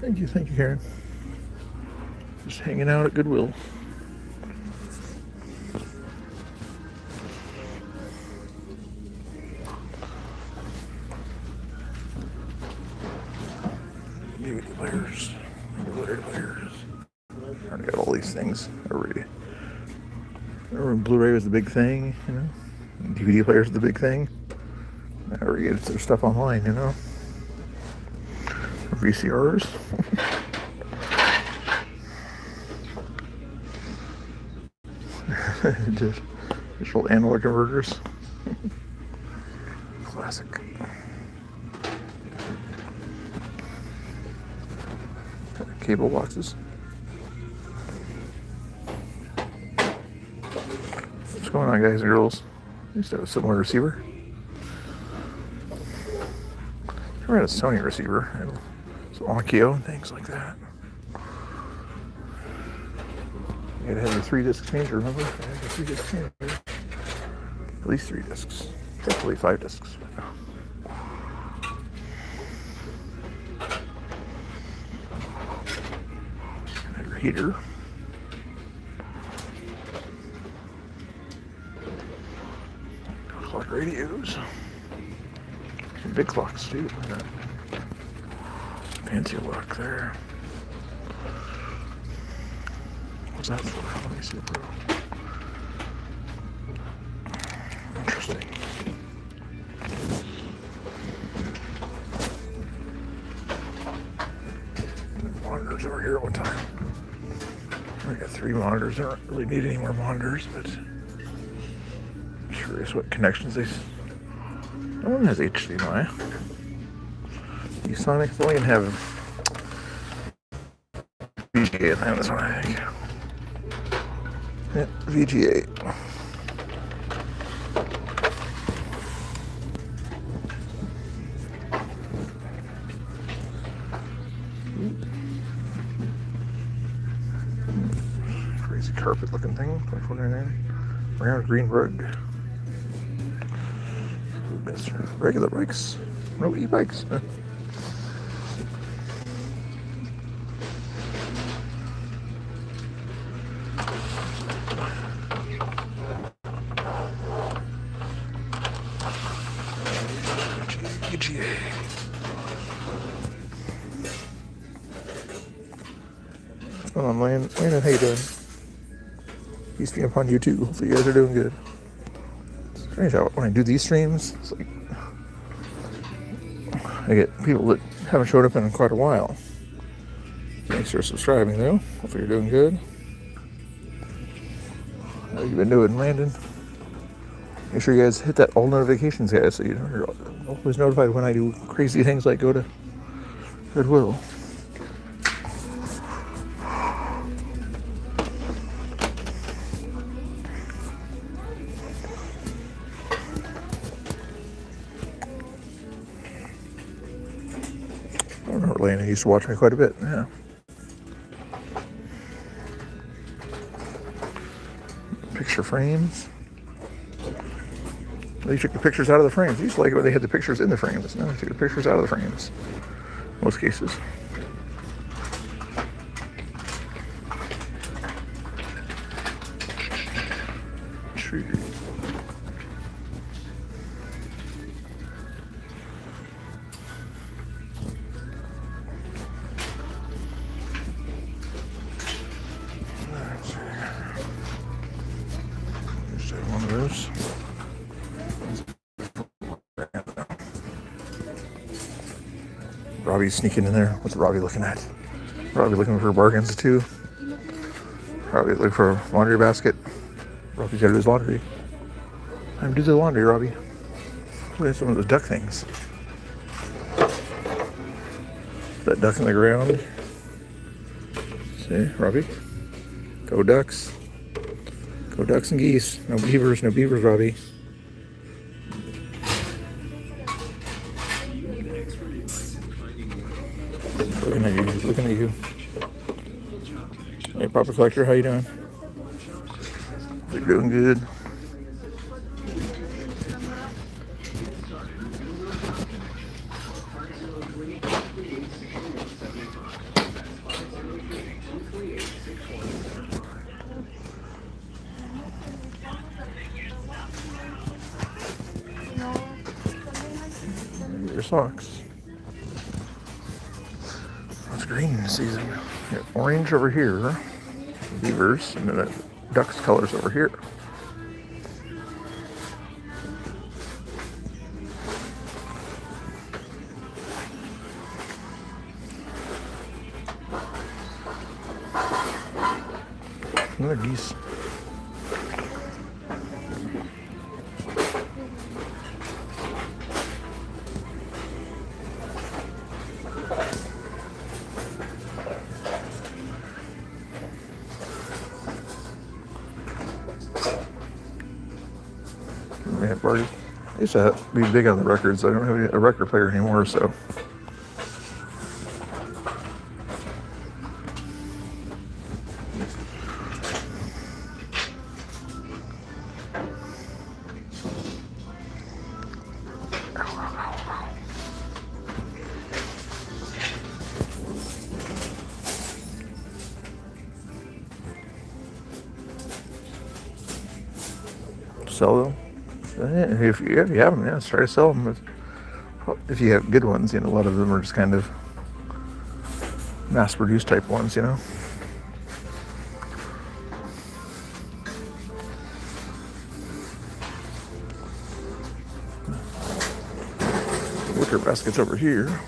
Thank you, Karen. Just hanging out at Goodwill. DVD players, Blu-ray players. I got all these things already. Remember when Blu-ray was the big thing, you know? DVD players the big thing. Now we get their stuff online, you know? VCRs. Just digital analog converters. Classic. Cable boxes. What's going on, guys and girls? I used to have a similar receiver. I had a Sony receiver, and some Onkyo and things like that. You had to have your 3-disc changer, remember? I had a 3-disc changer. At least 3 discs. Definitely 5 discs. Your heater. Clock radios. Some big clocks too. Fancy look there. What's that for? Let me see, bro. Interesting. Monitors over here one time. I got 3 monitors. I don't really need any more monitors, but I'm curious what connections they. No one has HDMI. These Sonics only have VGA in them, that's what I think. Yeah, VGA. Crazy carpet looking thing, $24.99. Round green rug. Regular bikes, no e-bikes. VGA. What's going on, Landon? How you doing? Peace be upon you too. Hopefully you guys are doing good. It's strange how when I do these streams, it's like I get people that haven't showed up in quite a while. Thanks for subscribing, though. Hopefully you're doing good. How you been doing, Landon? Make sure you guys hit that all notifications, guys, so you're always notified when I do crazy things like go to Goodwill. I remember Landon used to watch me quite a bit, yeah. Picture frames. They took the pictures out of the frames. I used to like it when they had the pictures in the frames. Now they took the pictures out of the frames. In most cases. True. One of those. Robbie's sneaking in there. What's Robbie looking at? Robbie looking for bargains too. Robbie looking for a laundry basket. Robbie's got to do his laundry. Time to do the laundry, Robbie. Look at some of those duck things. That duck in the ground. See, Robbie? Go ducks. Go ducks and geese. No beavers, Robbie. Looking at you. Hey, Papa Collector, how you doing? You're doing good. socks. It's green season. We got orange over here, beavers, and then the ducks colors over here. Another geese. Yeah, Barty. I used to be big on the records. I don't have a record player anymore, so. Sell them. If you have them, yeah, try to sell them. If you have good ones, a lot of them are just kind of mass-produced type ones, Wicker baskets over here.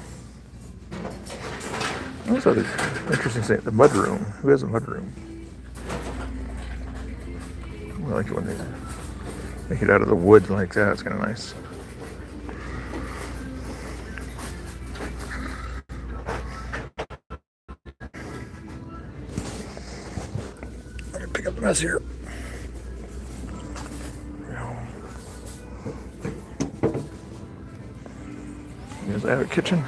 That's other interesting thing. The mud room. Who has a mud room? I like it when they make it out of the wood like that. It's kind of nice. I'm gonna pick up the mess here. Here's the attic kitchen.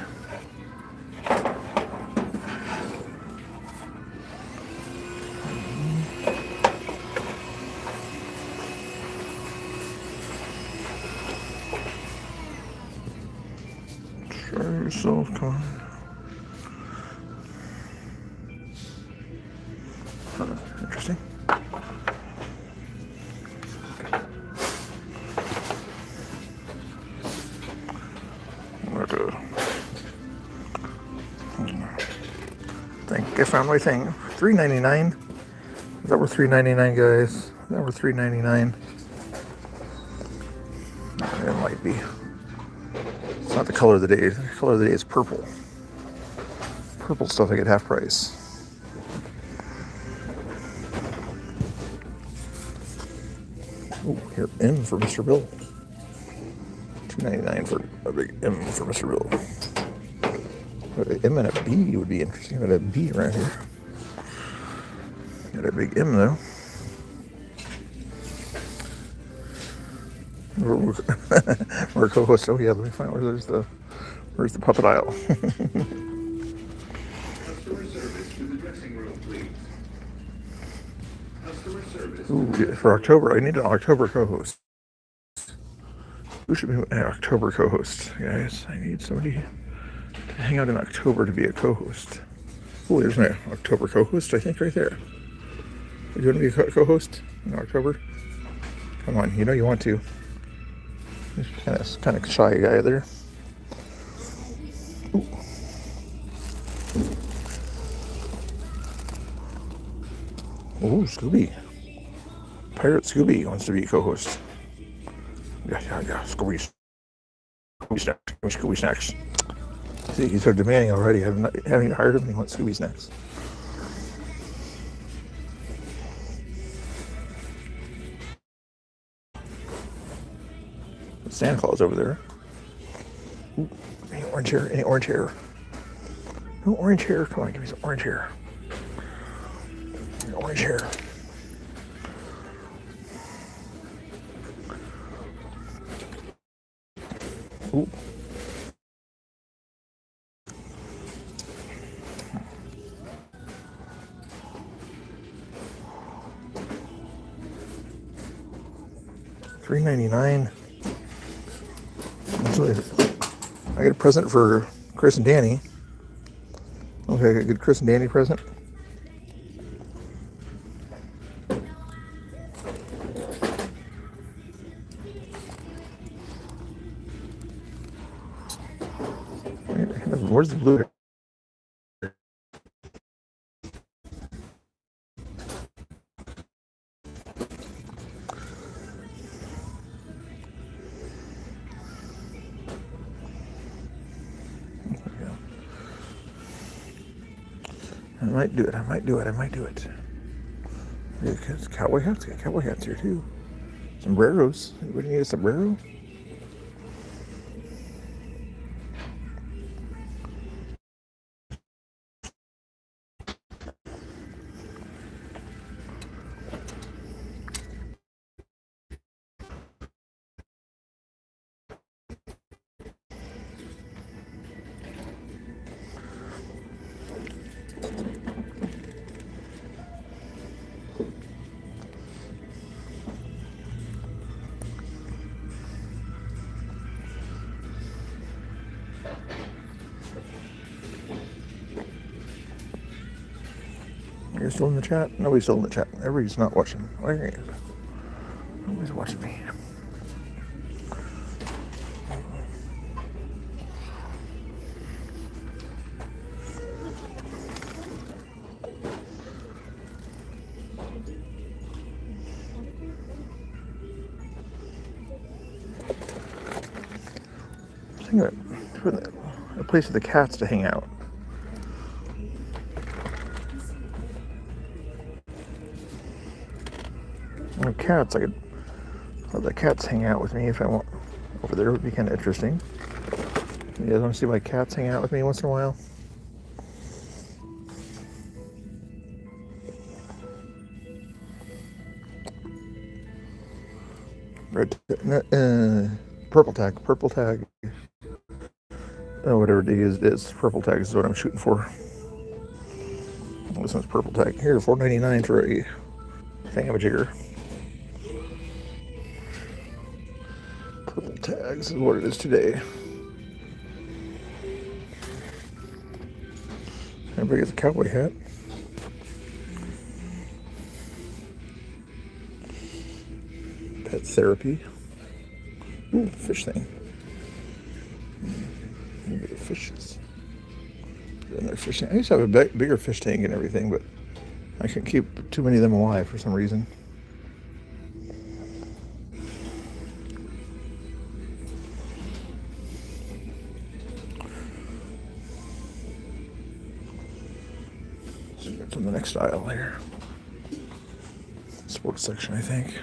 Try yourself, come on. Interesting. I think I found my thing. $3.99. Is that worth $3.99, guys? Is that worth $3.99? It might be. It's not the color of the day. The color of the day is purple. Purple stuff I get half price. Oh, here, M for Mr. Bill. $2.99 for a big M for Mr. Bill. An M and a B would be interesting. Got a B right here. Got a big M though. We're co-host. Oh yeah, let me find where's the puppet aisle. Customer service to the dressing room, please. Customer service. Ooh, for October, I need an October co-host. Who should be an October co-host, guys? I need somebody to hang out in October to be a co-host. Oh, there's my October co-host, I think, right there. You want to be a co-host in October? Come on, you want to. Kind of shy guy there. Ooh. Ooh, Scooby. Pirate Scooby wants to be a co-host. Yeah. Scooby snacks. See, he's so demanding already. I haven't even hired him. He wants Scooby snacks. Santa Claus over there. Ooh, any orange hair? No orange hair. Come on, give me some orange hair. Orange hair. Ooh. $3.99. I got a present for Chris and Danny. Okay, I got a good Chris and Danny present. where's the blue? I might do it. I might do it. I might do it. Yeah, it's cowboy hats. Got cowboy hats here too. Sombreros. Anybody need a sombrero? You're still in the chat? Nobody's still in the chat. Everybody's not watching. Nobody's watching me. Think of it. A place for the cats to hang out. And cats, I could let the cats hang out with me if I want. Over there would be kind of interesting. You guys want to see my cats hang out with me once in a while? Red, purple tag. Oh, whatever it is, purple tag is what I'm shooting for. This one's purple tag. Here, $4.99 for a thingamajigger. Purple tags is what it is today. Everybody gets a cowboy hat. Pet therapy. Ooh, fish thing. Maybe the fishes. Another fish tank. I used to have a bigger fish tank and everything, but I couldn't keep too many of them alive for some reason. So it's in the next aisle here. Sports section, I think.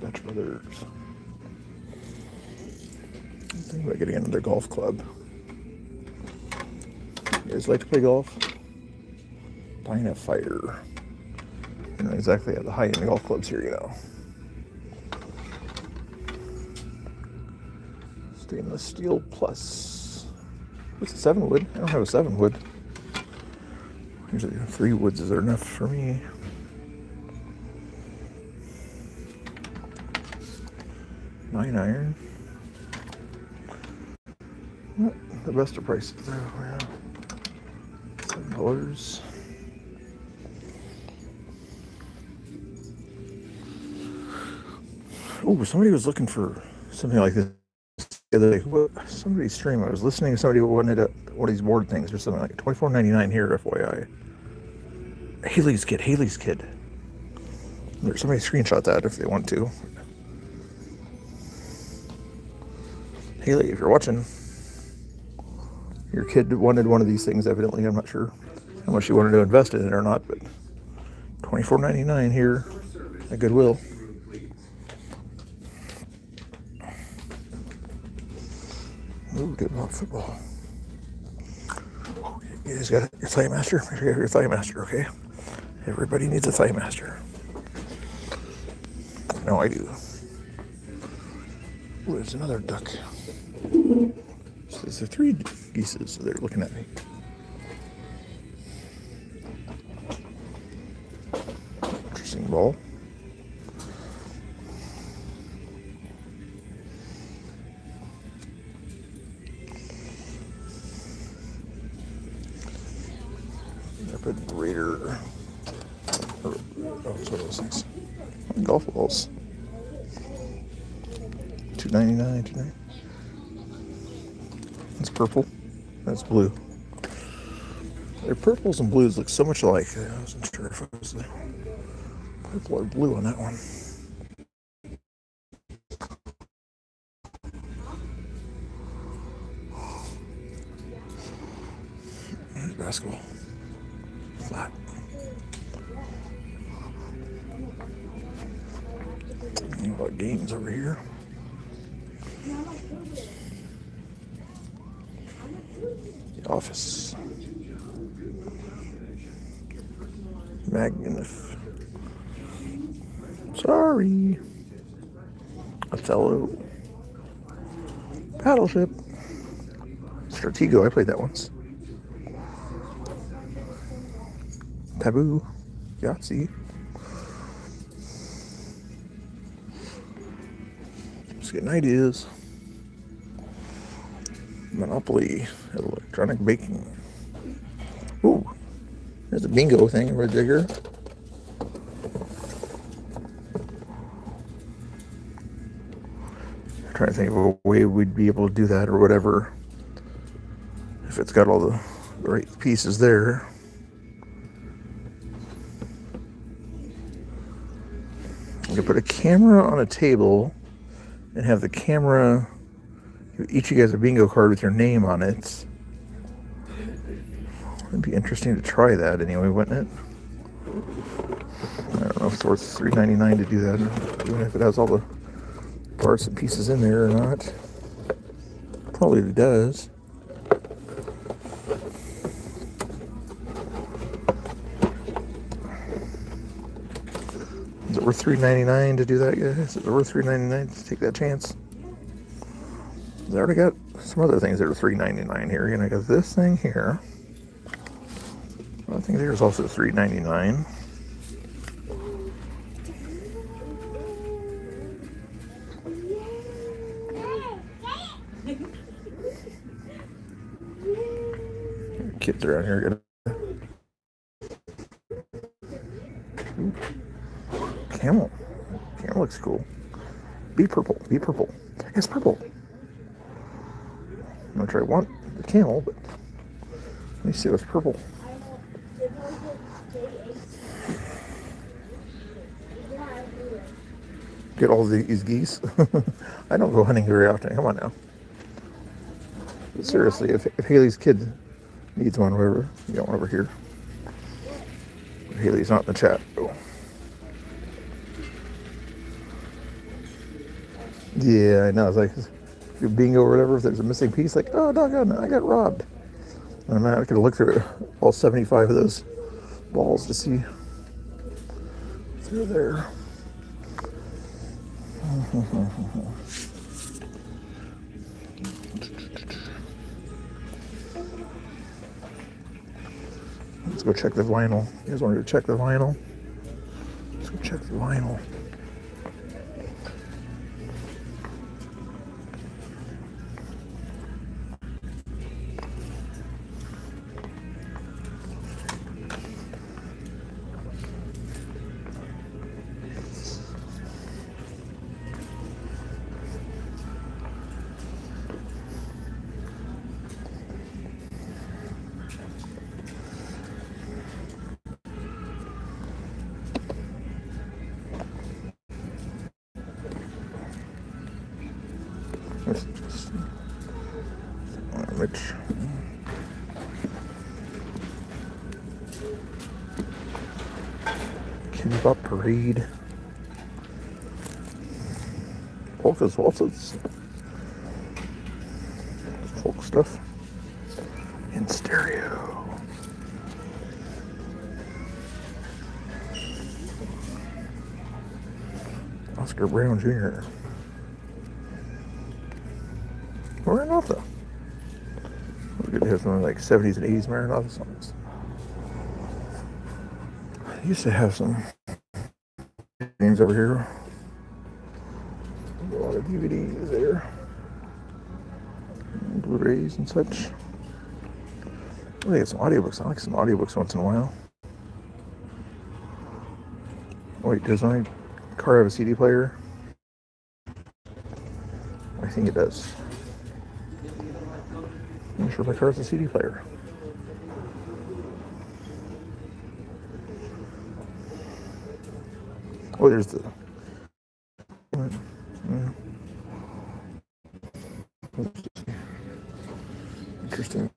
Dutch Brothers. I'm thinking about getting another golf club. You guys like to play golf? Fire. You're not exactly at the high-end golf clubs here, you know. Stainless steel plus. What's a 7 wood? I don't have a 7 wood. Usually 3 woods is enough for me. Nine iron. What? The best of prices though, yeah. $7. Oh, somebody was looking for something like this the other day. Somebody's stream. I was listening to somebody who wanted one of these board things or something like $24.99 here, FYI. Haley's Kid. Somebody screenshot that if they want to. Haley, if you're watching, your kid wanted one of these things, evidently. I'm not sure how much you wanted to invest in it or not, but $24.99 here at Goodwill. Ooh, good about football. You guys got your Thigh Master? Make sure you have your Thigh Master, okay? Everybody needs a Thigh Master. No, I do. Ooh, there's another duck. So there's 3 geese, so they're looking at me. Interesting ball. Raider. What are those things? Golf balls. $2.99. $2.99. It's purple. That's blue. Their purples and blues look so much alike. I wasn't sure if it was the purple or blue on that one. There's basketball. Flat. What about games over here? The Office. Magnif. Sorry. Othello. Battleship. Stratego, I played that once. Taboo. Yahtzee. Just getting ideas. Monopoly. Electronic baking. Ooh. There's a bingo thing right there. I'm trying to think of a way we'd be able to do that or whatever. If it's got all the right pieces there. You could put a camera on a table and have the camera give each of you guys a bingo card with your name on it. It'd be interesting to try that anyway, wouldn't it? I don't know if it's worth $3.99 to do that, even if it has all the parts and pieces in there or not. Probably it does. Is it worth $3.99 to do that, guys? Is it worth $3.99 to take that chance? I already got some other things that are $3.99 here. And I got this thing here. I think there's also $3.99. Kids around here. Camel. Camel looks cool. Be purple. Be purple. It's purple. I'm not sure I want the camel, but let me see what's purple. Get all these geese. I don't go hunting very often. Come on now. But seriously, if Haley's kid needs one, whatever, you got one over here. Haley's not in the chat. Oh. Yeah, I know. It's like bingo or whatever. If there's a missing piece, like, oh, doggone, I got robbed. And I'm not going to look through all 75 of those balls to see if they're there. Let's go check the vinyl. You guys want to go check the vinyl? Let's go check the vinyl. Kimbap Parade. Polkas, waltzes. Folk stuff. In stereo. Oscar Brown Jr. Maranatha. We're good to have some like 70s and 80s Maranatha songs. I used to have some games over here. A lot of DVDs there. And Blu-rays and such. I get some audiobooks. I like some audiobooks once in a while. Wait, does my car have a CD player? I think it does. I'm not sure if my car has a CD player. Oh, there's the... Interesting.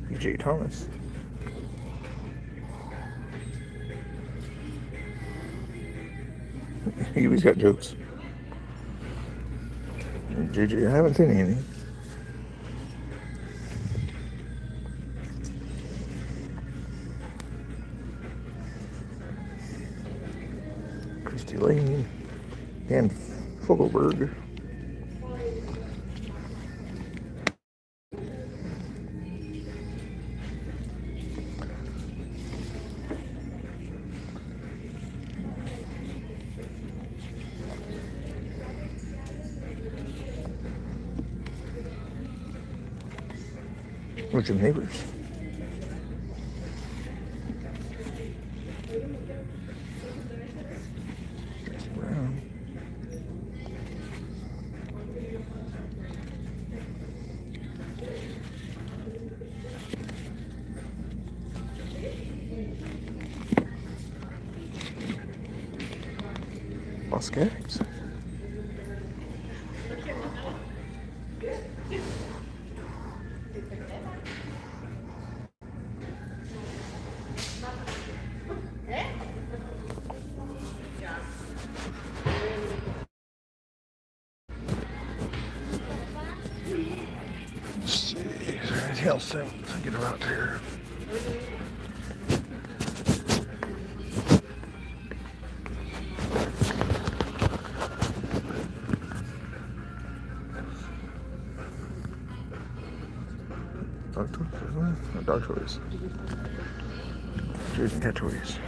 BJ Thomas. He always got jokes. JJ, I haven't seen any. Christy Lane. Dan Fogelberg. What's your neighbors? Jesse Brown. Los Gags. Let's see, is there anything else to get around here? Dog toys? No, dog toys. Toys and cat toys.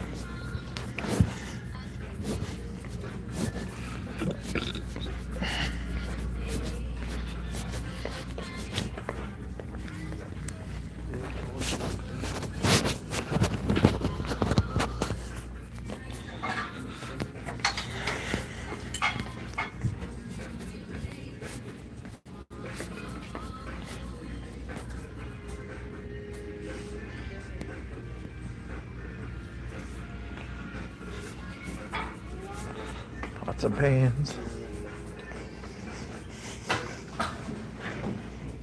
Pots and pans.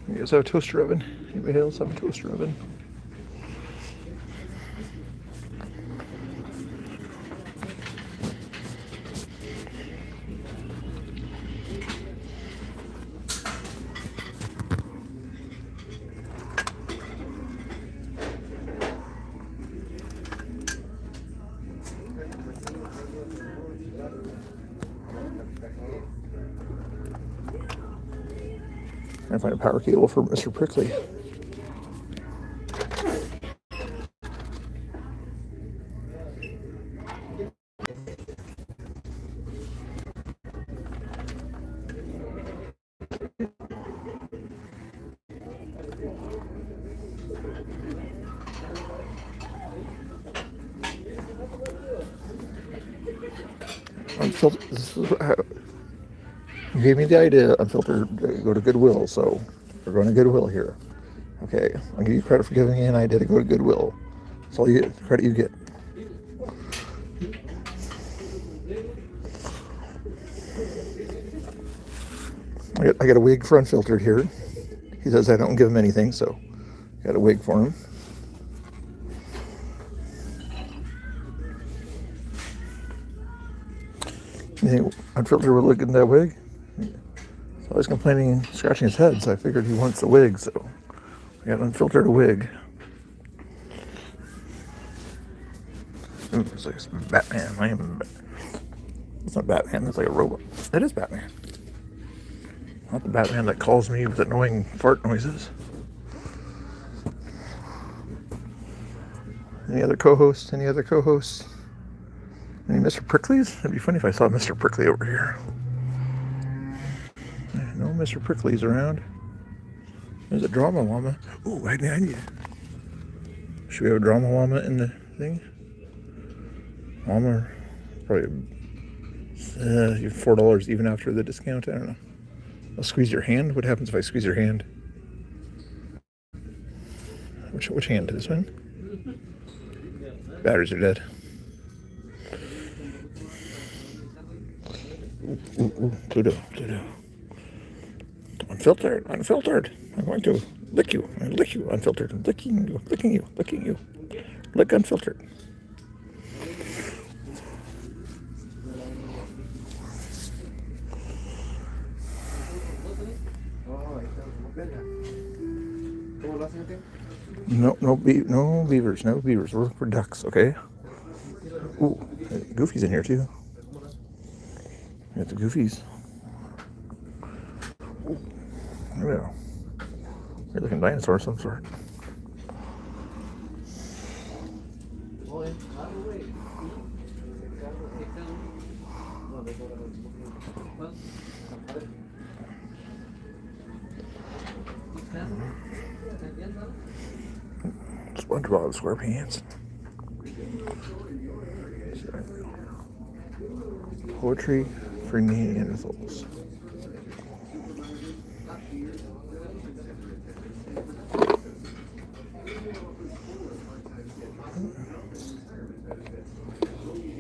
You guys have a toaster oven? Anybody else have a toaster oven? I find a power cable for Mr. Prickly. This is how, you gave me the idea, unfiltered, go to Goodwill, so we're going to Goodwill here. Okay, I'll give you credit for giving me an idea to go to Goodwill. That's all you get, credit you get. I got a wig for unfiltered here. He says I don't give him anything, so got a wig for him. You think unfiltered would look good in that wig? He's always complaining, scratching his head, so I figured he wants the wig, so I got unfiltered wig. Ooh, it's like Batman. It's not Batman, it's like a robot. That is Batman. Not the Batman that calls me with annoying fart noises. Any other co-hosts? Any Mr. Prickleys? It'd be funny if I saw Mr. Prickly over here. No Mr. Prickleys around. There's a drama llama. Ooh, I need. Should we have a drama llama in the thing? Llama, probably $4 even after the discount. I don't know. I'll squeeze your hand. What happens if I squeeze your hand? Which hand? This one? Batteries are dead. Ooh, Pluto. Unfiltered. I'm going to lick you. Unfiltered. I'm licking you. Lick unfiltered. No beavers. We're ducks, okay? Ooh, Goofy's in here too. We got the Goofies. Ooh, yeah. They're looking dinosaur of some sort. SpongeBob SquarePants. Poetry for Neanderthals.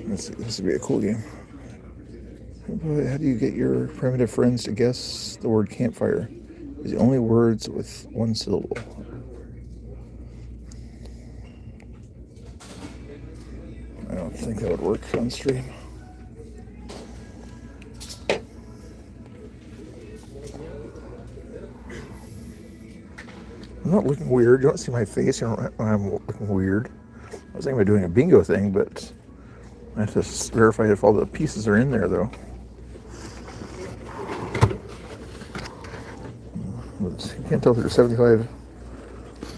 This would be a cool game. How do you get your primitive friends to guess the word campfire? Is the only words with one syllable. I don't think that would work on stream. I'm not looking weird. You don't see my face. You know, I'm looking weird. I was thinking about doing a bingo thing, but I have to verify if all the pieces are in there, though. You can't tell if there's 75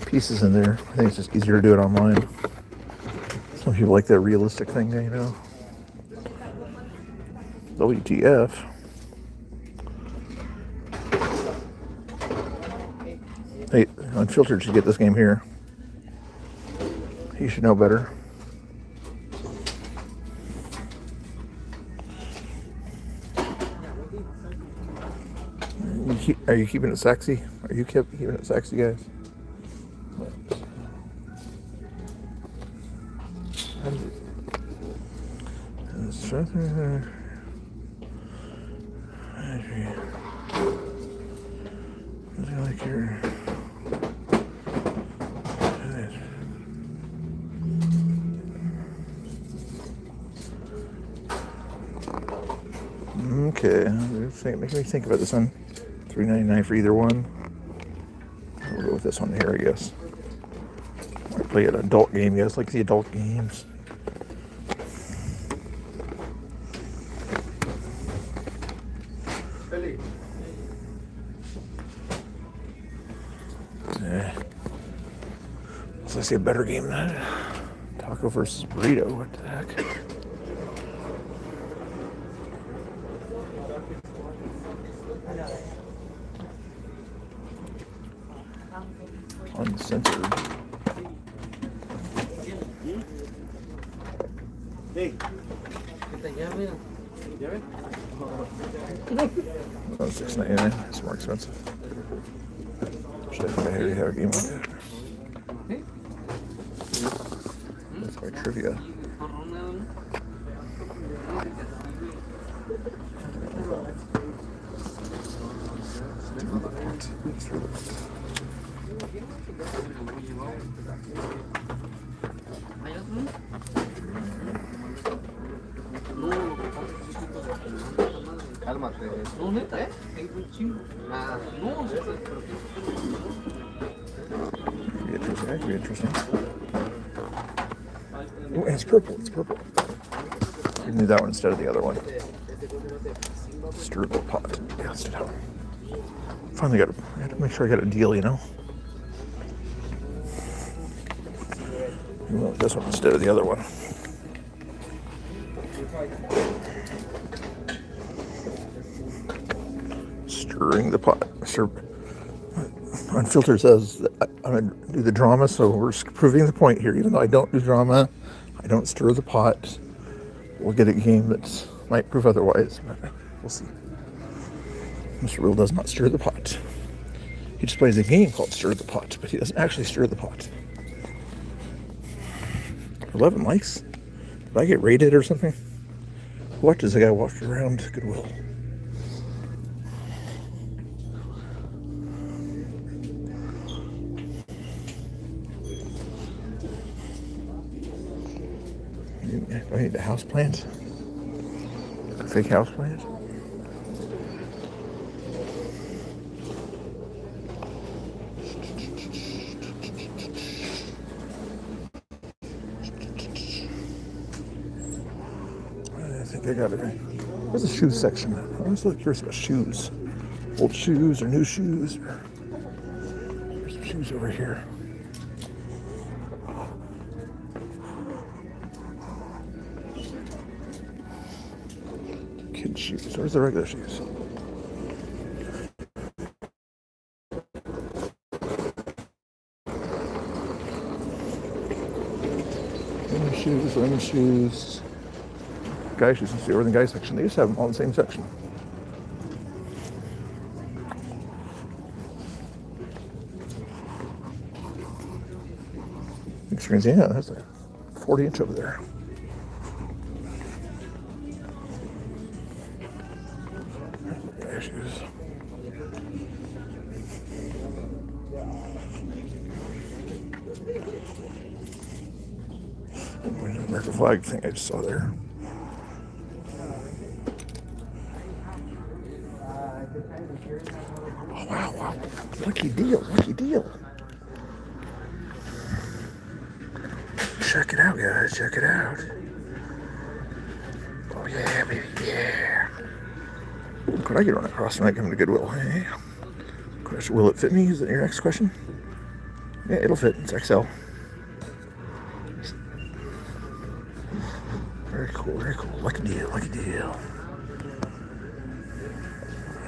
pieces in there. I think it's just easier to do it online. Some people like that realistic thing, you know. WTF. Hey, Unfiltered should get this game here. He should know better. Are you keeping it sexy? Are you keeping it sexy, guys? Like your okay, making me think about this one. $3.99 for either one. We'll go with this one here, I guess. I play an adult game. You guys like the adult games? So I see a better game than that. Taco versus burrito. What the heck? Uncensored. Hey. Oh, $6.99. It's more expensive. Should I think I already have a game like that? That's my trivia. Cálmate. No, neta, tengo un chingo. Nada. No, That could be interesting. Oh, and it's purple. It's purple. You can do that one instead of the other one. Stirable pot. Yeah, let's do that one. Finally got I had to make sure I got a deal, you know. This one instead of the other one. Stirring the pot. Unfiltered says that I'm going to do the drama, so we're proving the point here. Even though I don't do drama, I don't stir the pot. We'll get a game that might prove otherwise, but we'll see. Mr. Real does not stir the pot. He just plays a game called Stir the Pot, but he doesn't actually stir the pot. 11 likes? Did I get rated or something? Who watches a guy walk around Goodwill? Do I need a house plant? A fake house plant? I think I got it. Where's the shoes section? I'm always really curious about shoes. Old shoes or new shoes. There's some shoes over here. Kids' shoes. Where's the regular shoes? Women's shoes. Guys' shoes. It's the Northern Guys section. They just have them all in the same section. Big screens. Yeah, that's a 40-inch over there. Guys' shoes. American flag thing I just saw there. Oh, wow. Lucky deal. Check it out, guys. Check it out. Oh, yeah, baby. Yeah. Could I get on across tonight coming to Goodwill? Hey. Question, will it fit me? Is that your next question? Yeah, it'll fit. It's XL. Very cool. Lucky deal.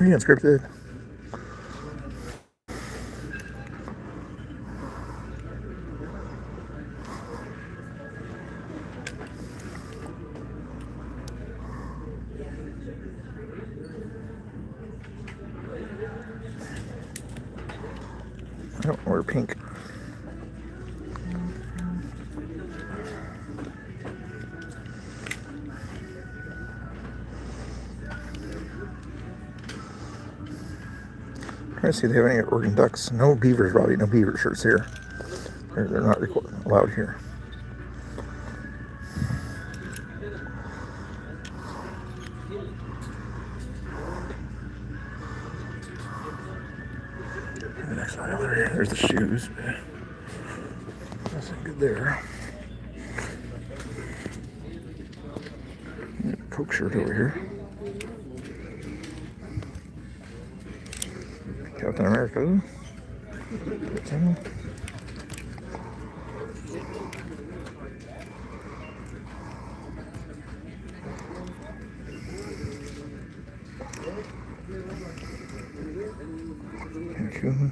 Yeah, unscripted. I don't wear pink. Trying to see if they have any Oregon Ducks. No Beavers, Robbie. No Beaver shirts here. They're not allowed here. The next one over here. There's the shoes. Nothing good there. Coke shirt over here. Captain America. Cancun.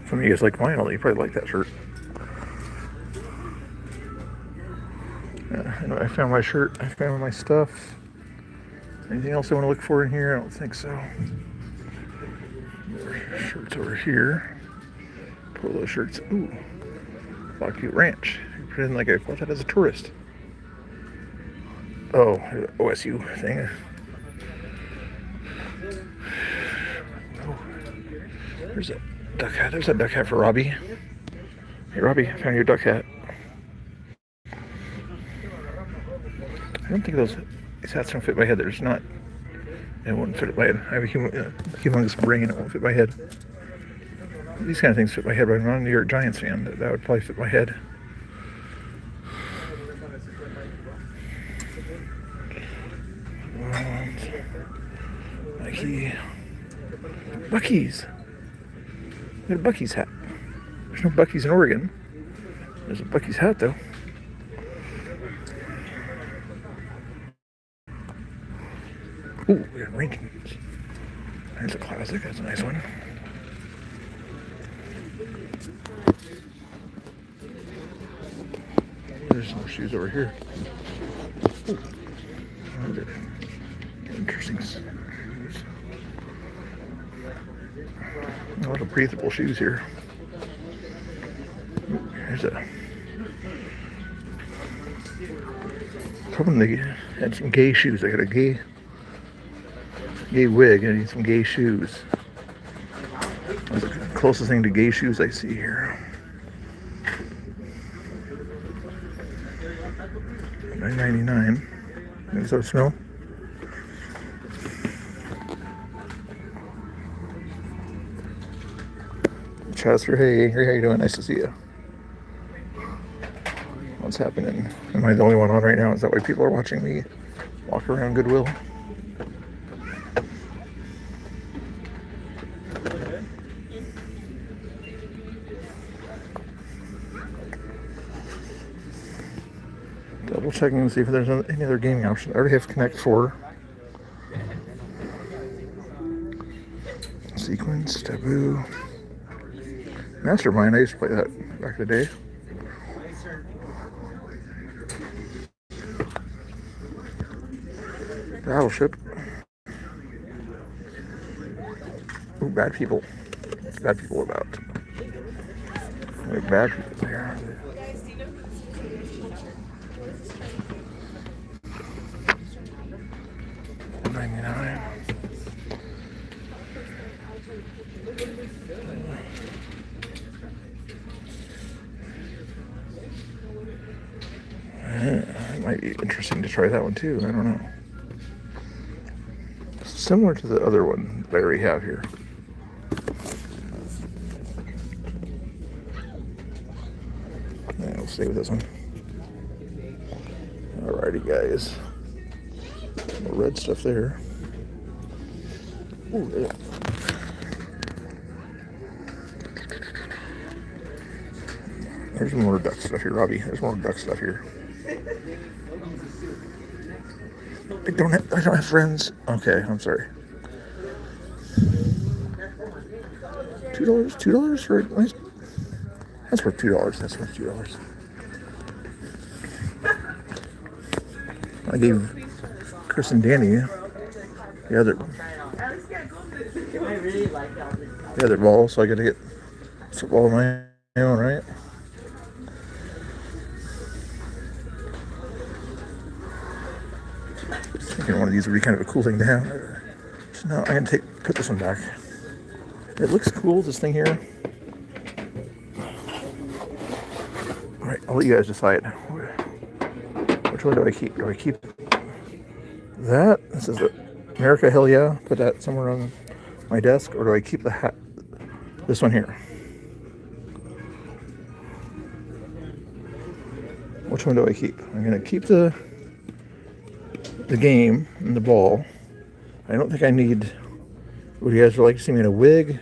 Some of you guys like vinyl. You probably like that shirt. Anyway, I found my shirt. I found my stuff. Anything else I want to look for in here? I don't think so. Shirts over here. Polo shirts. Ooh. Block Cute Ranch. You put in like I thought that as a tourist. Oh, OSU thing. There's a duck hat. There's a duck hat for Robbie. Hey, Robbie, I found your duck hat. I don't think these hats don't fit my head. There's not. It won't fit my head. I have a humongous brain. It won't fit my head. These kind of things fit my head, but I'm not a New York Giants fan. That would probably fit my head. Buc-ee's. I got a Buc-ee's hat. There's no Buc-ee's in Oregon. There's a Buc-ee's hat, though. Ooh, we got rankings. There's a classic. That's a nice one. There's some more shoes over here. Ooh. Interesting shoes. A lot of breathable shoes here. There's a. Hoping they had some gay shoes. I got a gay wig. I need some gay shoes. That's the closest thing to gay shoes I see here. $9.99. Does that smell? Chester, hey, how you doing? Nice to see you. What's happening? Am I the only one on right now? Is that why people are watching me walk around Goodwill? Double checking to see if there's any other gaming options. I already have Connect 4. Sequence, Taboo. Mastermind, I used to play that back in the day. Battleship. Ooh, bad people. What's bad people about? Like bad people here. $9.99. It might be interesting to try that one too. I don't know. Similar to the other one that I already have here. Yeah, we'll stay with this one. Alrighty, guys. More red stuff there. Ooh, yeah. There's more duck stuff here, Robbie. There's more duck stuff here. I don't have friends. Okay, I'm sorry. $2 for a nice. That's worth $2. That's worth $2. I gave Chris and Danny the other ball, so I got to get football of my own, right? Thinking one of these would be kind of a cool thing to have. So now I'm gonna put this one back. It looks cool, this thing here. All right, I'll let you guys decide. Which one do I keep? Do I keep that? This is America, hell yeah. Put that somewhere on my desk, or do I keep the hat? This one here. Which one do I keep? I'm gonna keep the game and the ball. I don't think I need. Would you guys like to see me in a wig,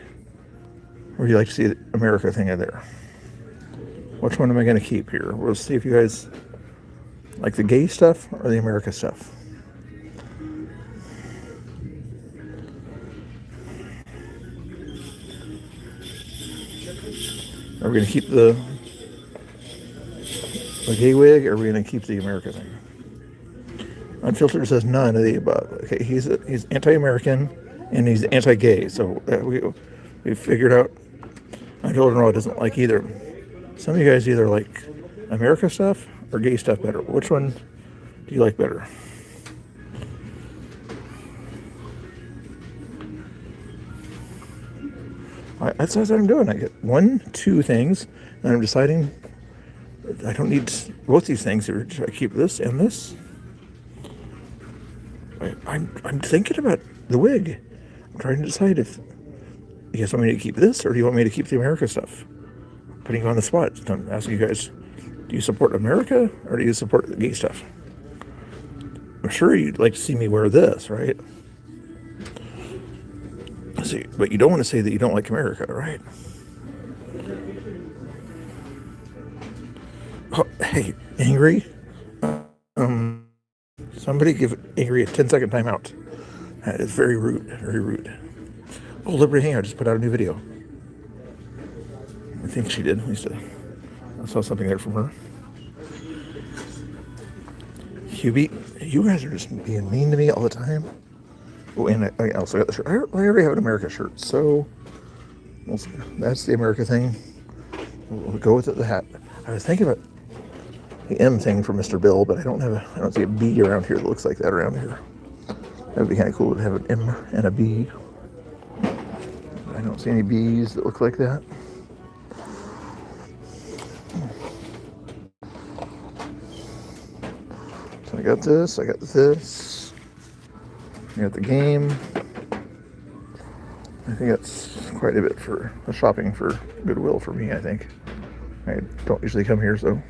or would you like to see the America thing in there? Which one am I going to keep here? We'll see if you guys like the gay stuff or the America stuff. Are we going to keep the gay wig, or are we going to keep the America thing? Unfiltered says none of the above. Okay, he's anti-American and he's anti-gay. So we figured out. Unfiltered doesn't like either. Some of you guys either like America stuff or gay stuff better. Which one do you like better? That's what I'm doing. I get 2 things, and I'm deciding I don't need both these things. Or should I keep this and this? I'm thinking about the wig. I'm trying to decide if you guys want me to keep this or do you want me to keep the America stuff? Putting you on the spot. I'm asking you guys, do you support America or do you support the gay stuff? I'm sure you'd like to see me wear this, right? See, but you don't want to say that you don't like America, right? Oh, hey, Angry. Somebody give Angry a 10-second timeout. That is very rude. Very rude. Oh, Liberty Hangout just put out a new video. I think she did. At least I saw something there from her. Hubie, you guys are just being mean to me all the time. Oh, and I also got the shirt. I already have an America shirt, so that's the America thing. We'll go with it. The hat. I was thinking about the M thing for Mr. Bill, but I don't see a B around here that looks like that around here. That would be kind of cool to have an M and a B. I don't see any B's that look like that. So I got this. I got this. I got the game. I think that's quite a bit for shopping for Goodwill for me, I think. I don't usually come here, so.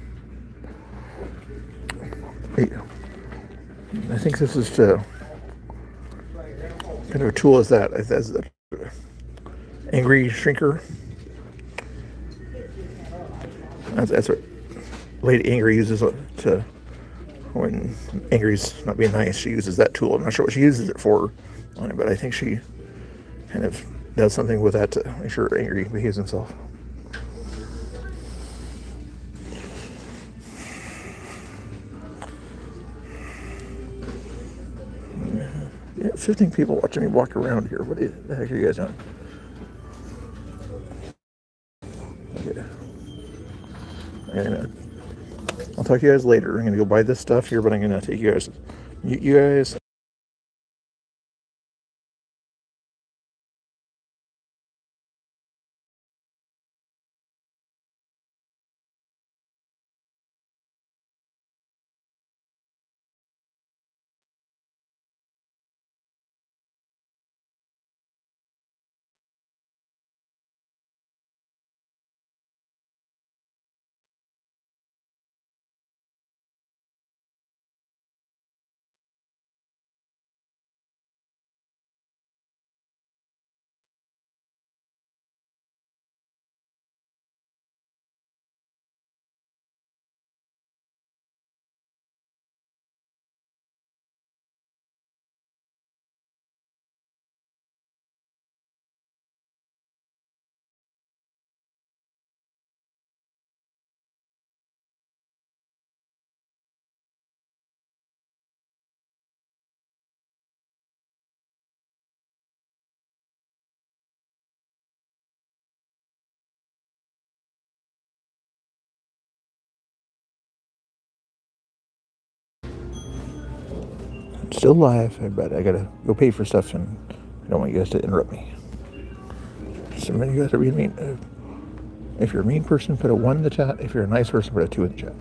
I think this is kind of a tool as that. As the Angry Shrinker. That's what Lady Angry uses to, when Angry's not being nice, she uses that tool. I'm not sure what she uses it for on it, but I think she kind of does something with that to make sure Angry behaves himself. Yeah, 15 people watching me walk around here. What the heck are you guys doing? Okay. I'll talk to you guys later. I'm going to go buy this stuff here, but I'm going to take you guys still live, but I gotta go pay for stuff, and I don't want you guys to interrupt me. So many of you guys are being mean. If you're a mean person, put a 1 in the chat. If you're a nice person, put a 2 in the chat.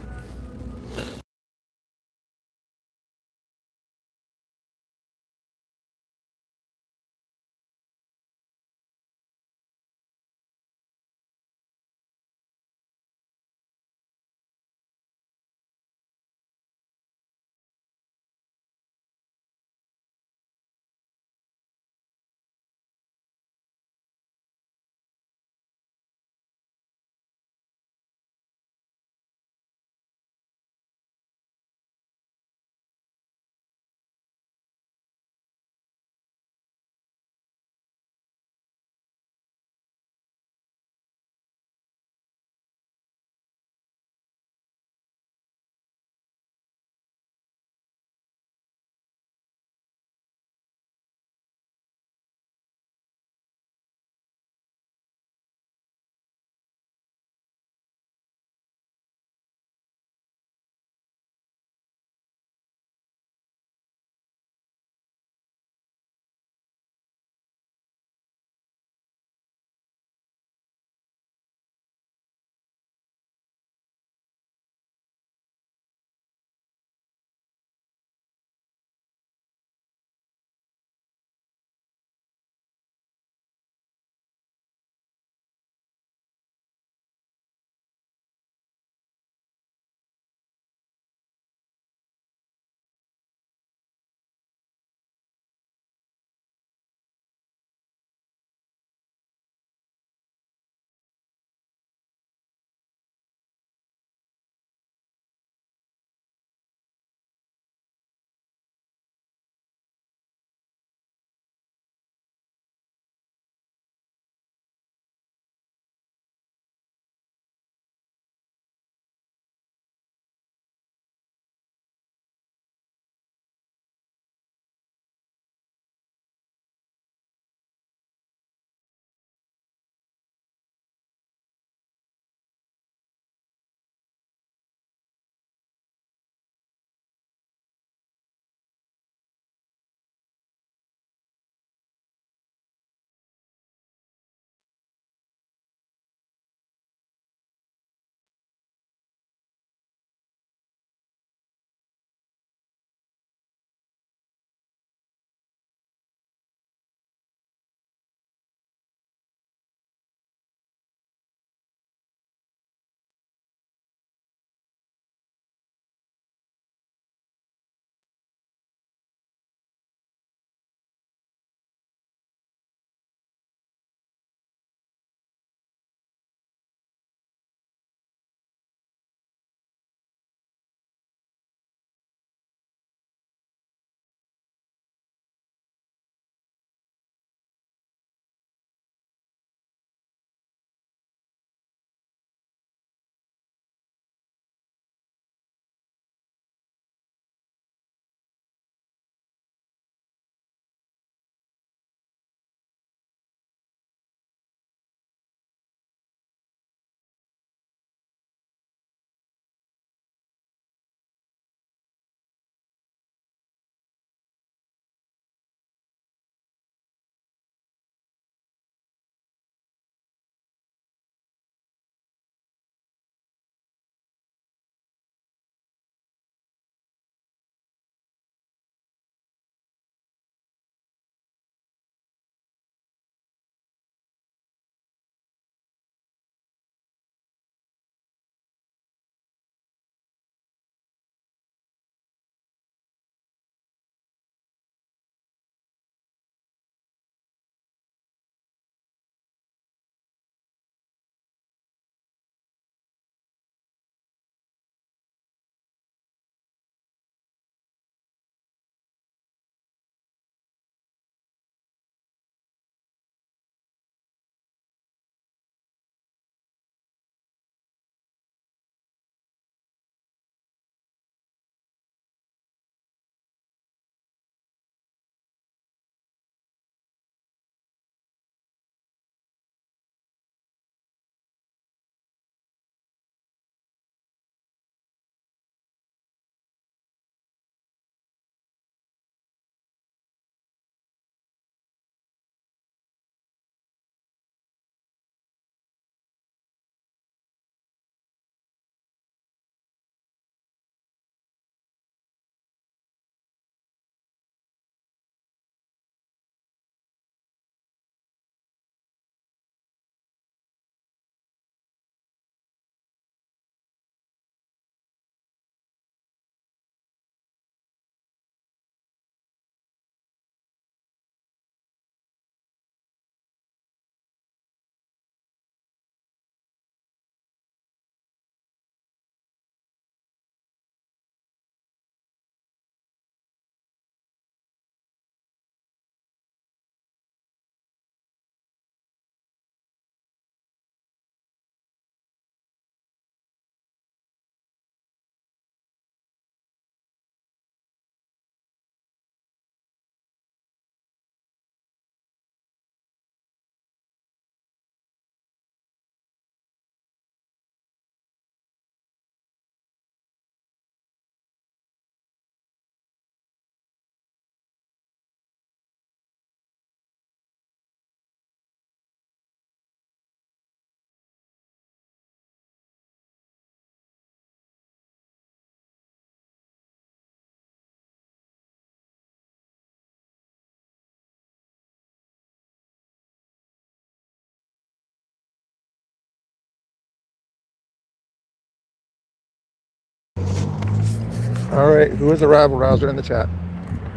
All right, who is the rabble rouser in the chat?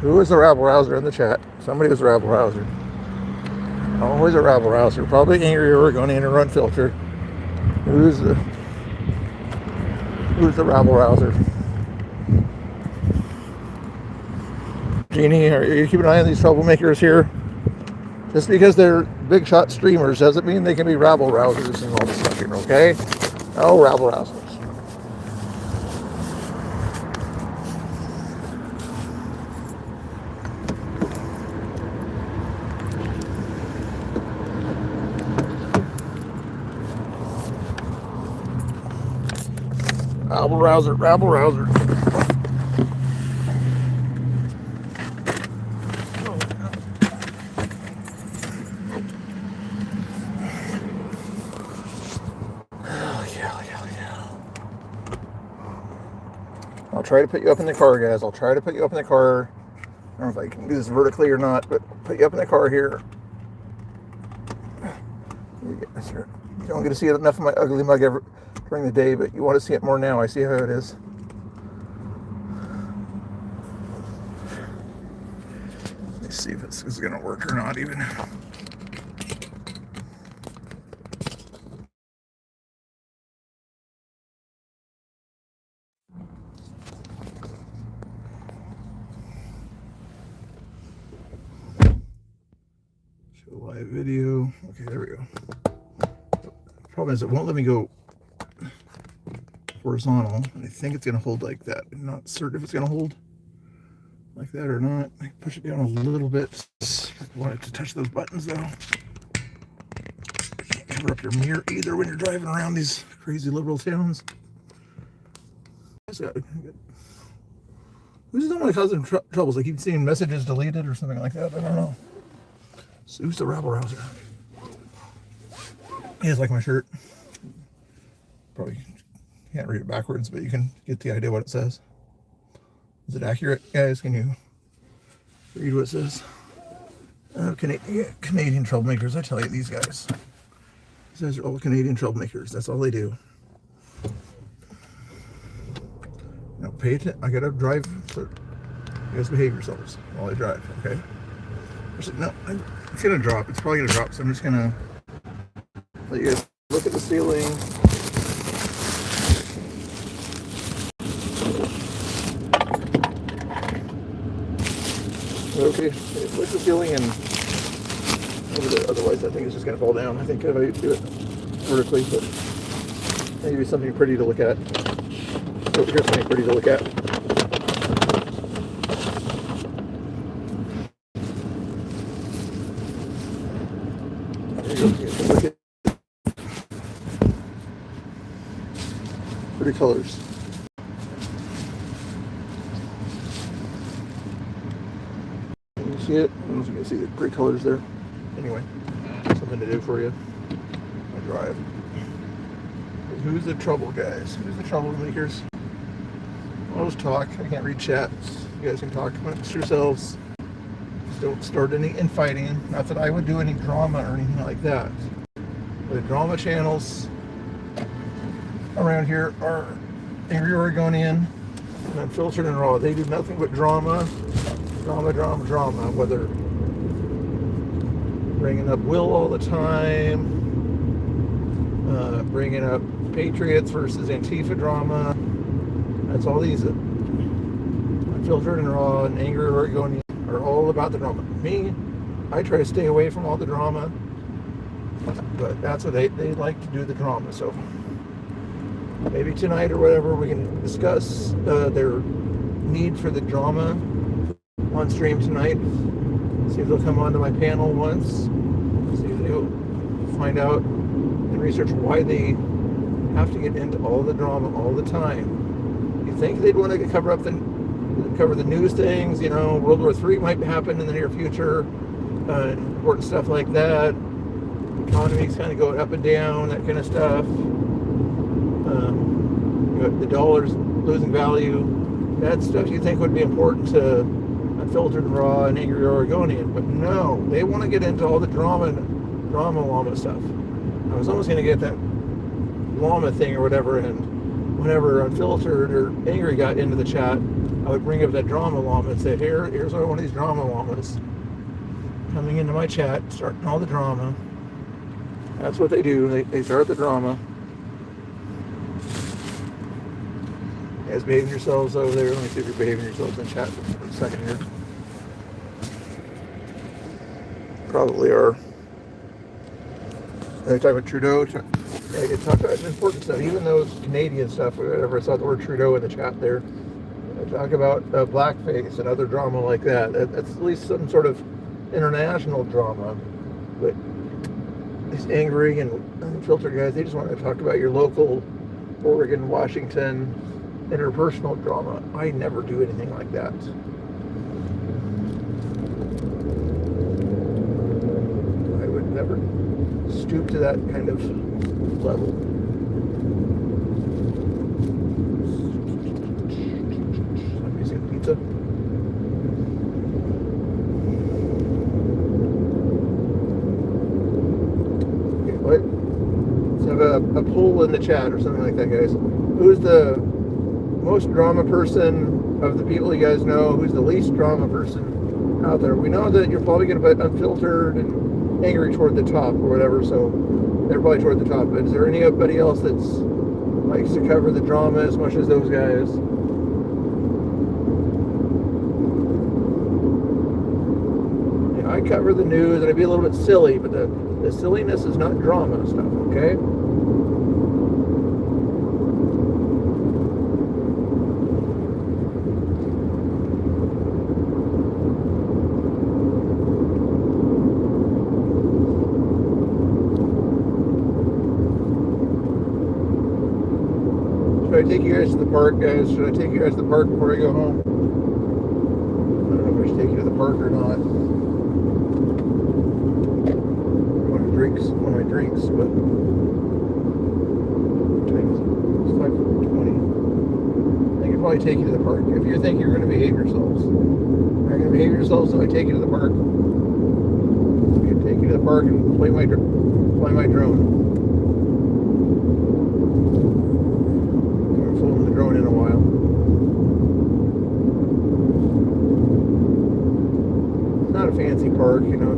Who is the rabble rouser in the chat? Somebody was a rabble rouser. Always a rabble rouser. Probably angry Oregonian or unfiltered. Who's the rabble rouser? Jeannie, are you keeping an eye on these troublemakers here? Just because they're big shot streamers doesn't mean they can be rabble rousers and all this stuff here, okay? Oh, rabble rousers. Rabble rouser, rabble rouser. I'll try to put you up in the car, guys. I'll try to put you up in the car. I don't know if I can do this vertically or not, but put you up in the car here. You don't get to see enough of my ugly mug ever during the day, but you want to see it more now. I see how it is. Let me see if this is going to work or not even. Show live video. Okay, there we go. Problem is it won't let me go horizontal. I think it's going to hold like that. I'm not certain if it's going to hold like that or not. I push it down a little bit. I want it to touch those buttons though. You can't cover up your mirror either when you're driving around these crazy liberal towns. Who's the one that causing troubles? I keep seeing messages deleted or something like that. I don't know. So who's the rabble rouser? He has like my shirt. Probably can't read it backwards, but you can get the idea what it says. Is it accurate, guys? Can you read what it says? Canadian troublemakers. I tell you, these guys are all Canadian troublemakers. That's all they do. Now pay attention. I gotta drive. You guys behave yourselves while I drive, okay? No, it's gonna drop. It's probably gonna drop. So I'm just gonna let you guys look at the ceiling. Okay, look at the ceiling and otherwise I think it's just gonna fall down. I think if I do it vertically, but maybe something pretty to look at. So here's something pretty to look at. Pretty colors. Can you see it? I don't know if you can see the pretty colors there. Anyway, something to do for you. I drive. But who's the trouble, guys? Who's the troublemakers? I'll just talk. I can't read chats. You guys can talk amongst yourselves. Just don't start any infighting. Not that I would do any drama or anything like that. The drama channels around here are Angry Oregonian and Unfiltered and Raw. They do nothing but drama, whether bringing up Will all the time, bringing up Patriots versus Antifa drama. That's all these Unfiltered and Raw and Angry Oregonian are all about the drama. Me, I try to stay away from all the drama, but that's what they like to do, the drama. So maybe tonight or whatever we can discuss their need for the drama on stream tonight. See if they'll come onto my panel once. See if they'll find out and research why they have to get into all the drama all the time. You think they'd want to cover the news things? You know, World War III might happen in the near future. Important stuff like that. The economy's kind of going up and down, that kind of stuff. The dollar's losing value. That stuff you think would be important to Unfiltered and Raw and Angry Oregonian, but no, they want to get into all the drama llama stuff. I was almost going to get that llama thing or whatever, and whenever Unfiltered or Angry got into the chat, I would bring up that drama llama and say, here's one of these drama llamas coming into my chat, starting all the drama. That's what they do. They start the drama. You guys behaving yourselves over there? Let me see if you're behaving yourselves in chat for a second here. Probably are. They talk about Trudeau. They talk about important stuff, even though it's Canadian stuff. Whatever, I saw the word Trudeau in the chat there. They talk about blackface and other drama like that. That's at least some sort of international drama. But these angry and unfiltered guys, they just want to talk about your local Oregon, Washington interpersonal drama. I never do anything like that. I would never stoop to that kind of level. Somebody's eating pizza. Okay, what? Let's have a poll in the chat or something like that, guys. Who's the most drama person of the people you guys know? Who's the least drama person out there? We know that you're probably going to put unfiltered and angry toward the top or whatever, so they're probably toward the top. But is there anybody else that's likes to cover the drama as much as those guys? You know, I cover the news and I'd be a little bit silly, but the silliness is not drama stuff, okay? Should I take you guys to the park, guys? Should I take you guys to the park before I go home? I don't know if I should take you to the park or not. One of my drinks, but it's 5:20. I could probably take you to the park. If you think you're going to behave yourselves. You're going to behave yourselves, so I take you to the park. I can take you to the park and play my drone. Drone in a while. It's not a fancy park, you know.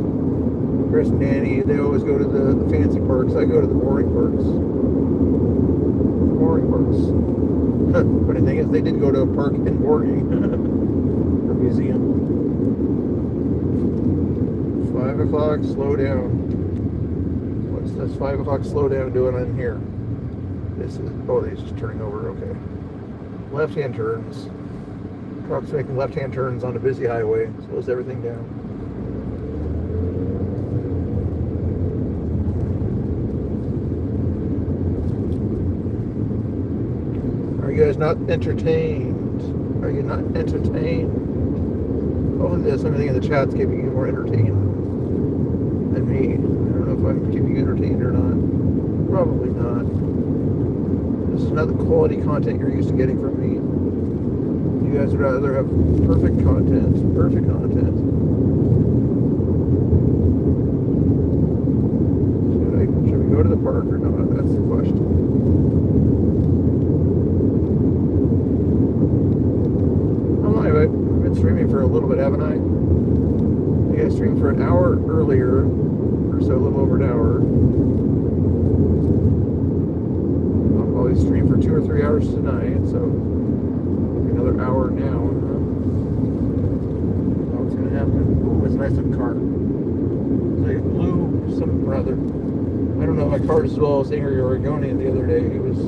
Chris and Danny, they always go to the fancy parks. I go to the boring parks. Boring parks. Funny thing is, they did go to a park in Oregon, a museum. 5 o'clock, slow down. What's this 5 o'clock slow down doing in here? This is, oh, he's just turning over, okay. Left-hand turns. Trucks making left-hand turns on a busy highway. Slows everything down. Are you guys not entertained? Are you not entertained? Hopefully there's something in the chat's keeping you more entertained than me. I don't know if I'm keeping you entertained or not. Probably not. This is not the quality content you're used to getting from me. You guys would rather have perfect content. Perfect content. Should we go to the park or not? That's the question. Anyway, I've been streaming for a little bit, haven't I? I think I streamed for an hour earlier, or so, a little over an hour. Stream for 2 or 3 hours tonight, so another hour now. What's gonna happen? Oh, it's a nice looking car. It's like a blue something or other. I don't know my cars as well as Angry Oregonian the other day. He was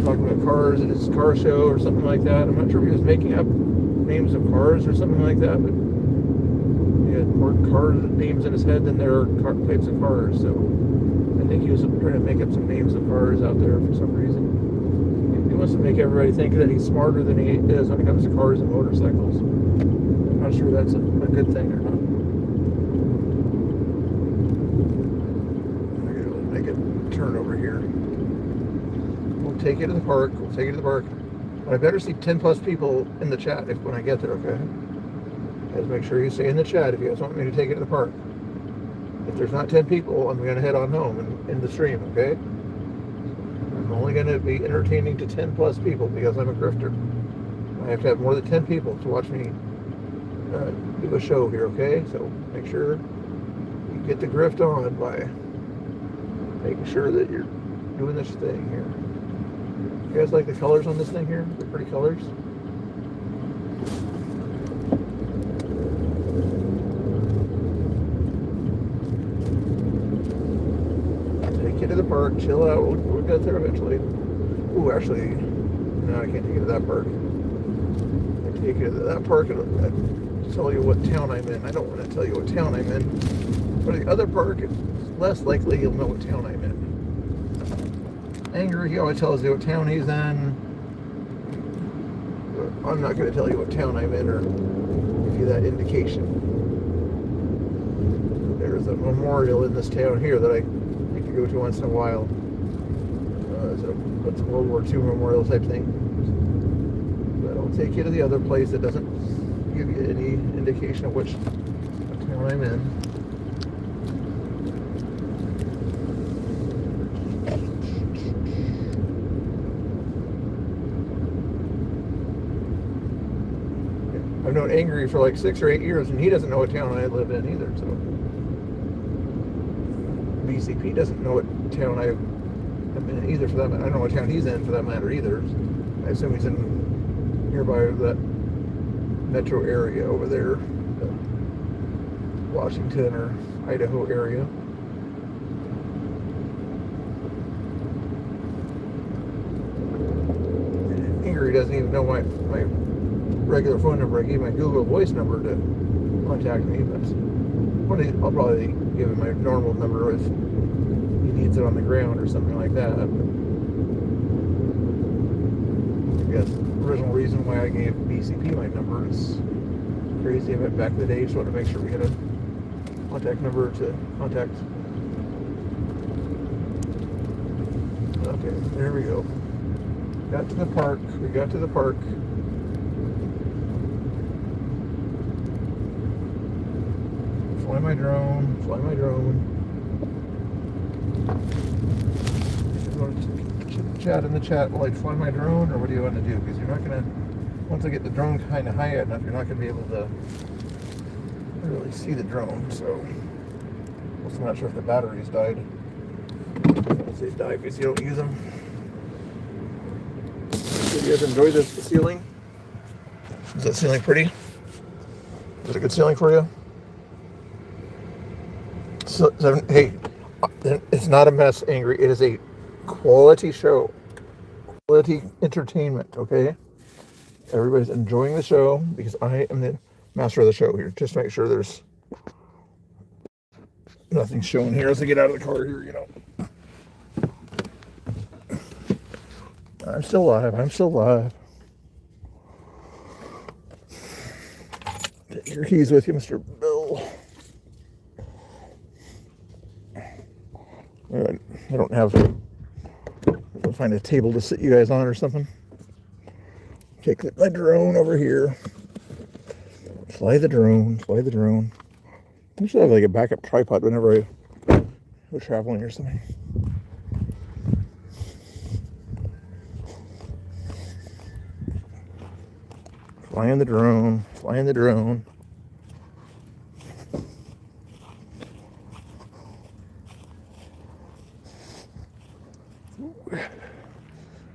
talking about cars at his car show or something like that. I'm not sure if he was making up names of cars or something like that, but he had more car names in his head than there are types of cars, so I think he was trying to make up some names of cars out there for some reason. He wants to make everybody think that he's smarter than he is when it comes to cars and motorcycles. I'm not sure that's a good thing or not. I gotta make a turn over here. We'll take you to the park. We'll take you to the park. But I better see 10 plus people in the chat when I get there, okay? Guys, make sure you stay in the chat if you guys want me to take you to the park. If there's not 10 people, I'm going to head on home in the stream, okay? I'm only going to be entertaining to 10 plus people because I'm a grifter. I have to have more than 10 people to watch me do a show here, okay? So make sure you get the grift on by making sure that you're doing this thing here. You guys like the colors on this thing here? The pretty colors? Take you to the park, chill out. We'll get there eventually. Ooh, actually, no, I can't take you to that park. I take you to that park and tell you what town I'm in. I don't want to tell you what town I'm in. But the other park, it's less likely you'll know what town I'm in. Angry, he always tells you what town he's in. But I'm not going to tell you what town I'm in or give you that indication. There's a memorial in this town here that I like to go to once in a while. It's a World War II memorial type thing. But I'll take you to the other place that doesn't give you any indication of which town I'm in. I've known Angry for like 6 or 8 years, and he doesn't know what town I live in either. So BCP doesn't know what town I am in either. For that matter, I don't know what town he's in for that matter either. I assume he's in nearby that metro area over there, the Washington or Idaho area. Angry doesn't even know my regular phone number. I gave my Google Voice number to contact me, but I'll probably give him my normal number if he needs it on the ground or something like that. But I guess the original reason why I gave BCP my number is crazy. I went back in the day, just wanted to make sure we had a contact number to contact. Okay, there we go. Got to the park. We got to the park. Fly my drone, fly my drone. You want to chat in the chat while I fly my drone, or what do you want to do? Because you're not going to, once I get the drone kind of high enough, you're not going to be able to really see the drone. So, I'm not sure if the batteries died. I'd say died because you don't use them. Did you guys enjoy the ceiling? Is that ceiling pretty? Is it a good ceiling for you? So, hey, it's not a mess, Angry. It is a quality show, quality entertainment, okay? Everybody's enjoying the show because I am the master of the show here. Just make sure there's nothing showing here as I get out of the car here, you know. I'm still live. I'm still live. Take your keys with you, Mr. Bill. I don't have. I'll find a table to sit you guys on or something. Take my drone over here. Fly the drone. Fly the drone. I should have like a backup tripod whenever I go traveling or something. Flying the drone. Flying the drone.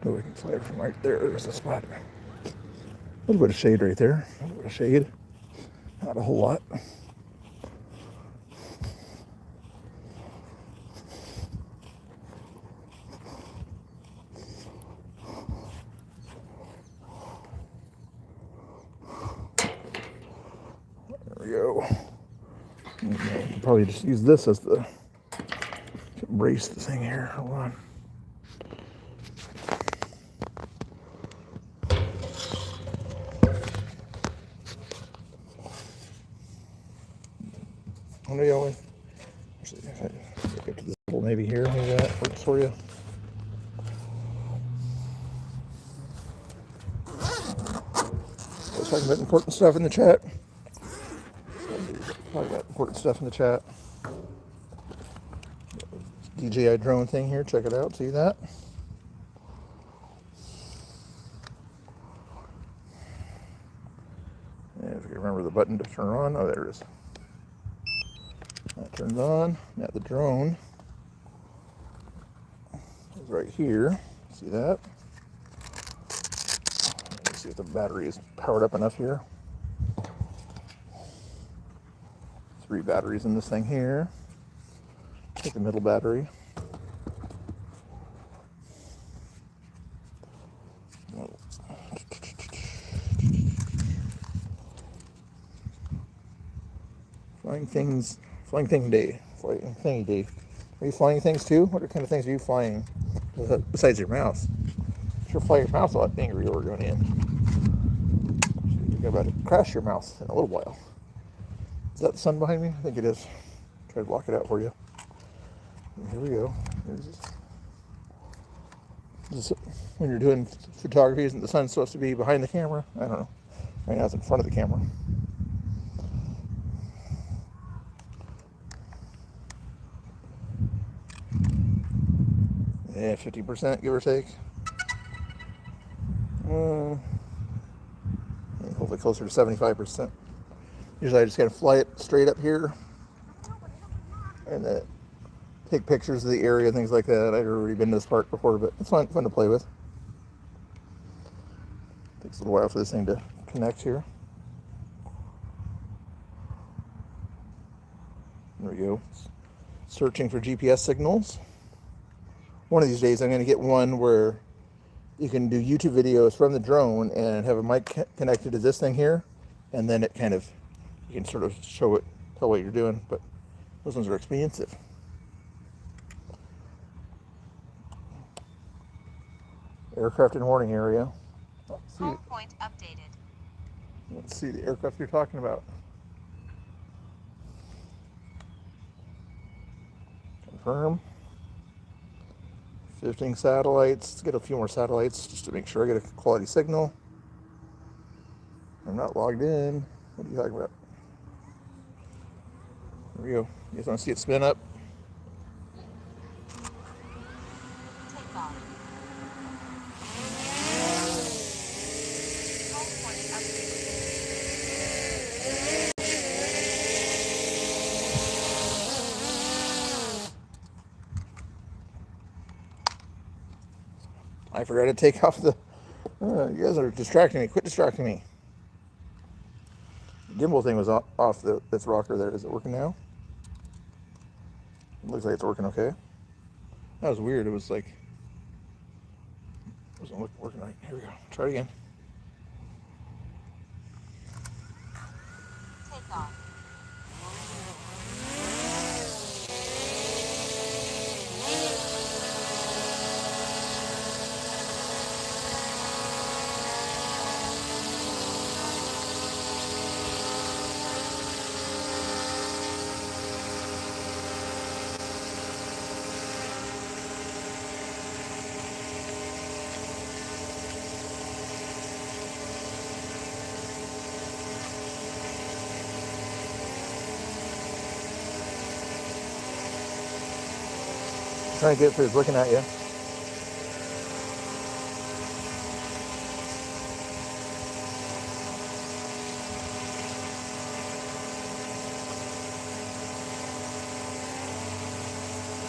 Oh, we can fly it from right there. There's a spot. A little bit of shade right there. A little bit of shade. Not a whole lot. There we go. I'll probably just use this as the to brace the thing here. Hold on. What do you always? Actually, if I get to this level, maybe here, maybe that works for you. Let's talk about important stuff in the chat. Talk about important stuff in the chat. DJI drone thing here. Check it out. See that? if I can remember the button to turn on. Oh, there it is. That turns on. Now the drone is right here. See that? Let's see if the battery is powered up enough here. 3 batteries in this thing here. Take the middle battery. Flying thing day. Flying thingy day. Are you flying things too? What kind of things are you flying besides your mouse? Sure, fly your mouse a lot angry you're going in. You're about to crash your mouse in a little while. Is that the sun behind me? I think it is. Try to block it out for you. And here we go. When you're doing photography, isn't the sun supposed to be behind the camera? I don't know. Right now it's in front of the camera. Yeah, 50%, give or take. Hopefully closer to 75%. Usually I just gotta fly it straight up here and take pictures of the area, things like that. I've already been to this park before, but it's fun to play with. Takes a little while for this thing to connect here. There we go. Searching for GPS signals. One of these days I'm going to get one where you can do YouTube videos from the drone and have a mic connected to this thing here, and then it kind of, you can sort of tell what you're doing, but those ones are expensive. Aircraft in warning area. Home point updated. Let's see the aircraft you're talking about. Confirm. 15 satellites. Let's get a few more satellites just to make sure I get a quality signal. I'm not logged in. What are you talking about? There we go. You guys want to see it spin up? Take off. Home point updated. I forgot to take off the... you guys are distracting me. Quit distracting me. The gimbal thing was off this rocker there. Is it working now? It looks like it's working okay. That was weird. It was like... It wasn't working right. Here we go. Try it again. Take off. Trying to get it so it's looking at you.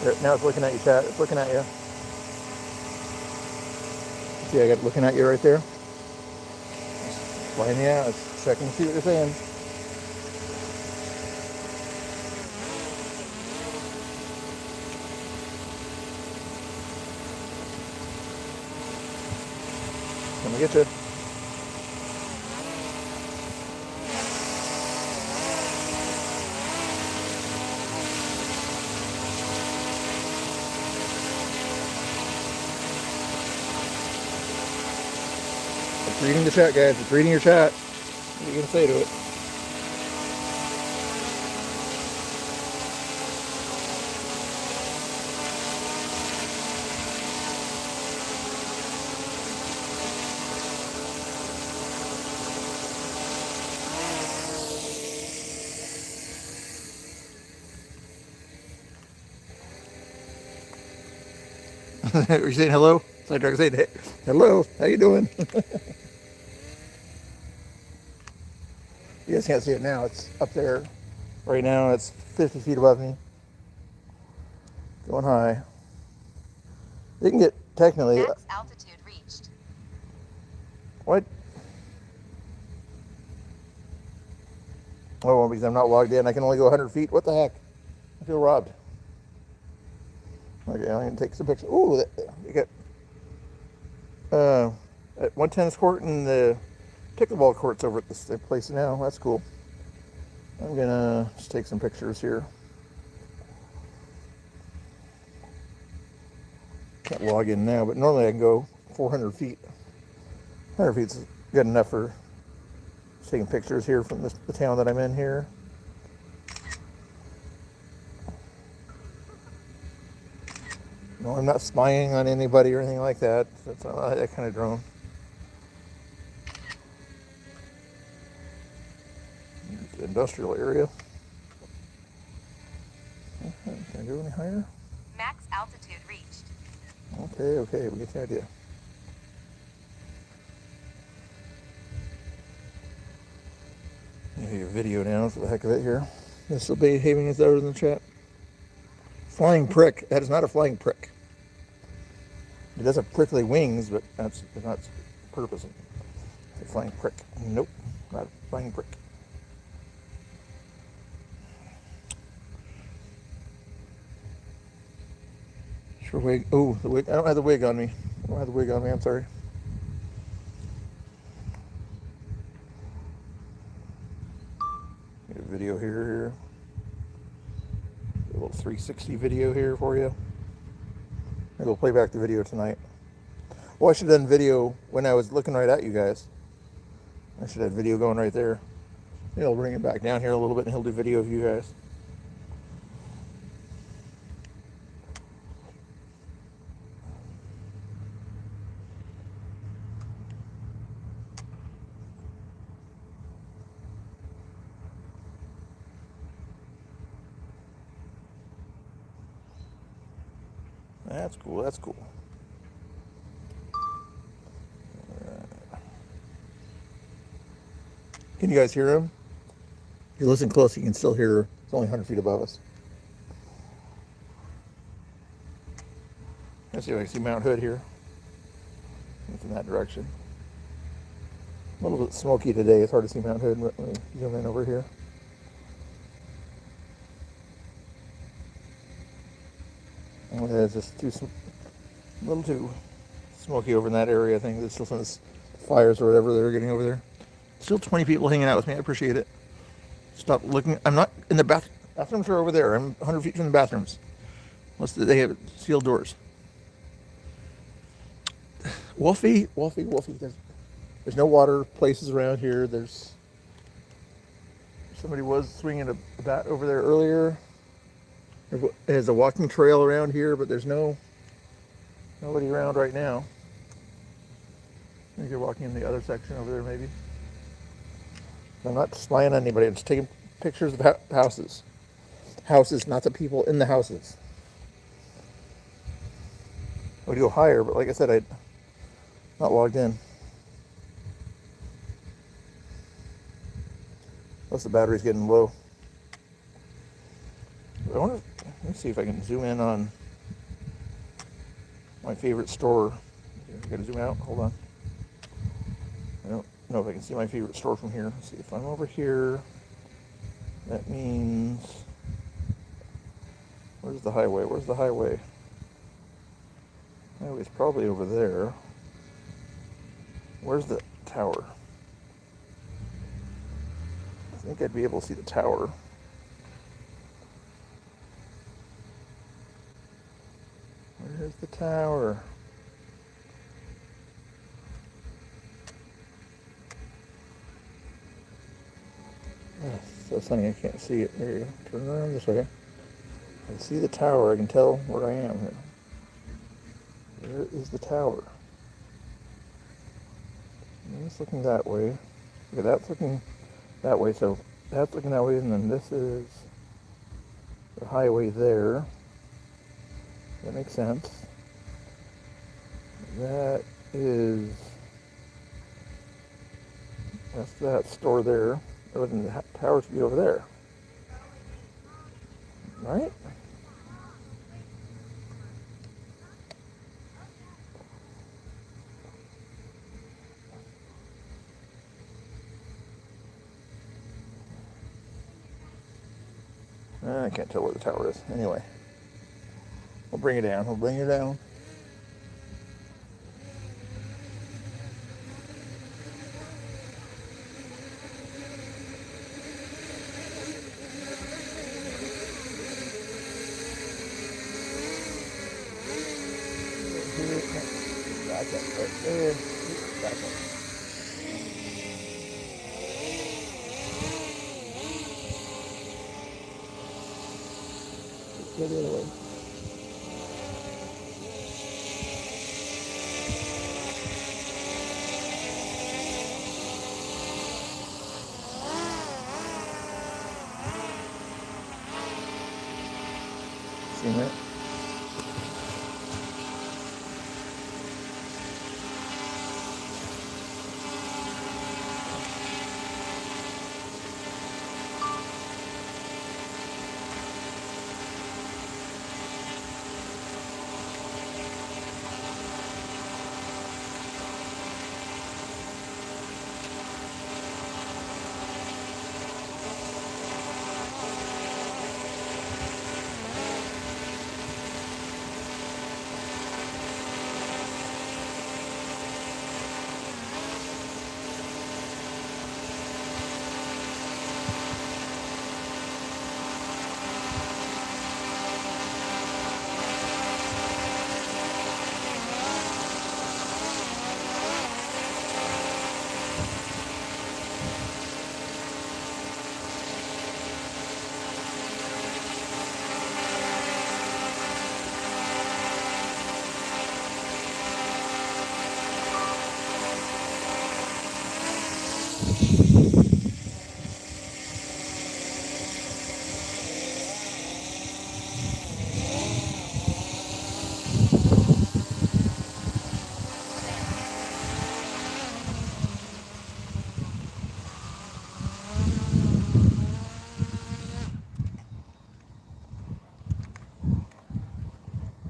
There, now it's looking at you, chat. It's looking at you. See, I got it looking at you right there. Flying you out. It's checking to see what you're saying. Let me get you. It's reading the chat, guys. It's reading your chat. What are you going to say to it? Are you saying hello? So I say hello. How you doing? guys can't see it now. It's up there. Right now it's 50 feet above me. Going high. You can get technically... Max altitude reached. What? Oh, because I'm not logged in. I can only go 100 feet. What the heck? I feel robbed. Okay, I'm going to take some pictures. Ooh, you got one tennis court and the pickleball courts over at this place now. That's cool. I'm going to just take some pictures here. Can't log in now, but normally I can go 400 feet. 100 feet's good enough for taking pictures here from the town that I'm in here. No, I'm not spying on anybody or anything like that. That's not that kind of drone. Here's the industrial area. Can I go any higher? Max altitude reached. Okay, we get the idea. Maybe a video down for the heck of it here. This will be behaving as ever in the chat. Flying prick. That is not a flying prick. It does have prickly wings, but that's not its purpose. It's a flying prick. Nope, not a flying prick. Sure wig. Oh, the wig. I don't have the wig on me. I'm sorry. Get a video here. A little 360 video here for you. Maybe we'll play back the video tonight. Well, I should have done video when I was looking right at you guys. I should have video going right there. Maybe I'll bring it back down here a little bit and he'll do video of you guys. That's cool, that's cool. Can you guys hear him? If you listen close, you can still hear. It's only 100 feet above us. Let's see if I can see Mount Hood here. It's in that direction. A little bit smoky today. It's hard to see Mount Hood. Let me zoom in over here. Oh, yeah, it's just a little too smoky over in that area. I think there's still some fires or whatever that are getting over there. Still 20 people hanging out with me. I appreciate it. Stop looking. I'm not in the bathrooms are over there. I'm 100 feet from the bathrooms. Unless they have sealed doors. Wolfie. There's no water places around here. Somebody was swinging a bat over there earlier. There's a walking trail around here, but there's nobody around right now. I think you're walking in the other section over there, maybe. I'm not spying on anybody. I'm just taking pictures of houses. Houses, not the people in the houses. I would go higher, but like I said, I'm not logged in. Plus the battery's getting low. Let me see if I can zoom in on my favorite store. I gotta zoom out. Hold on. I don't know if I can see my favorite store from here. Let's see if I'm over here. That means, where's the highway? Highway's probably over there. Where's the tower? I think I'd be able to see the tower. Where's the tower? Oh, so sunny I can't see it. There you go. Turn around this way. I can see the tower. I can tell where I am here. Where is the tower? It's looking that way. Okay, that's looking that way. So that's looking that way, and then this is the highway there. That makes sense. That's that store there. The tower should be over there. Right? I can't tell where the tower is. Anyway, we'll bring it down. We'll bring it down. Back up right there. Back up. Go the other way. See that?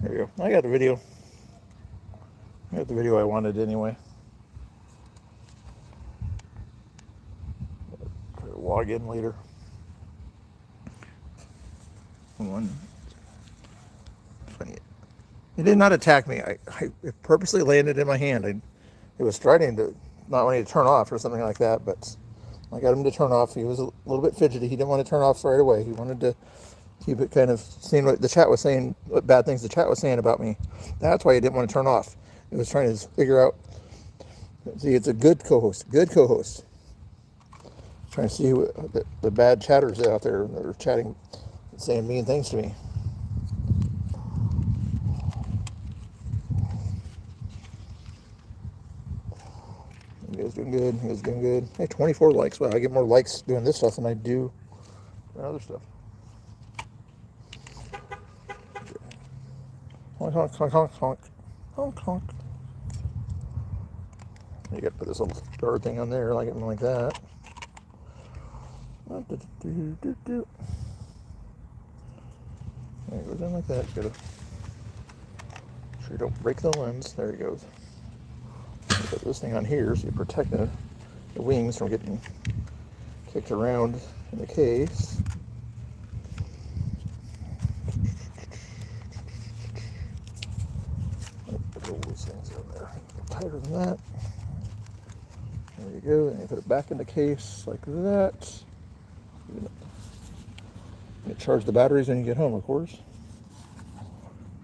There you go. I got the video. I got the video I wanted anyway. Try to log in later. One. Funny. He did not attack me. It purposely landed in my hand. It was trying to not wanting to turn off or something like that, but I got him to turn off. He was a little bit fidgety. He didn't want to turn off right away. He wanted to keep it kind of seeing what the chat was saying, what bad things the chat was saying about me. That's why he didn't want to turn off. It was trying to figure out. See, it's a good co-host. Good co-host. Trying to see what the bad chatters out there that are chatting, saying mean things to me. You guys doing good? You guys doing good? Hey, 24 likes. Wow, I get more likes doing this stuff than I do other stuff. Honk, honk, honk, honk, honk. Honk, honk. You got to put this little bird thing on there, like that. There it goes in like that. You gotta make sure you don't break the lens. There it goes. Put this thing on here so you protect the wings from getting kicked around in the case. Put all those things in there. Tighter than that. There you go. And you put it back in the case like that. You charge the batteries when you get home, of course.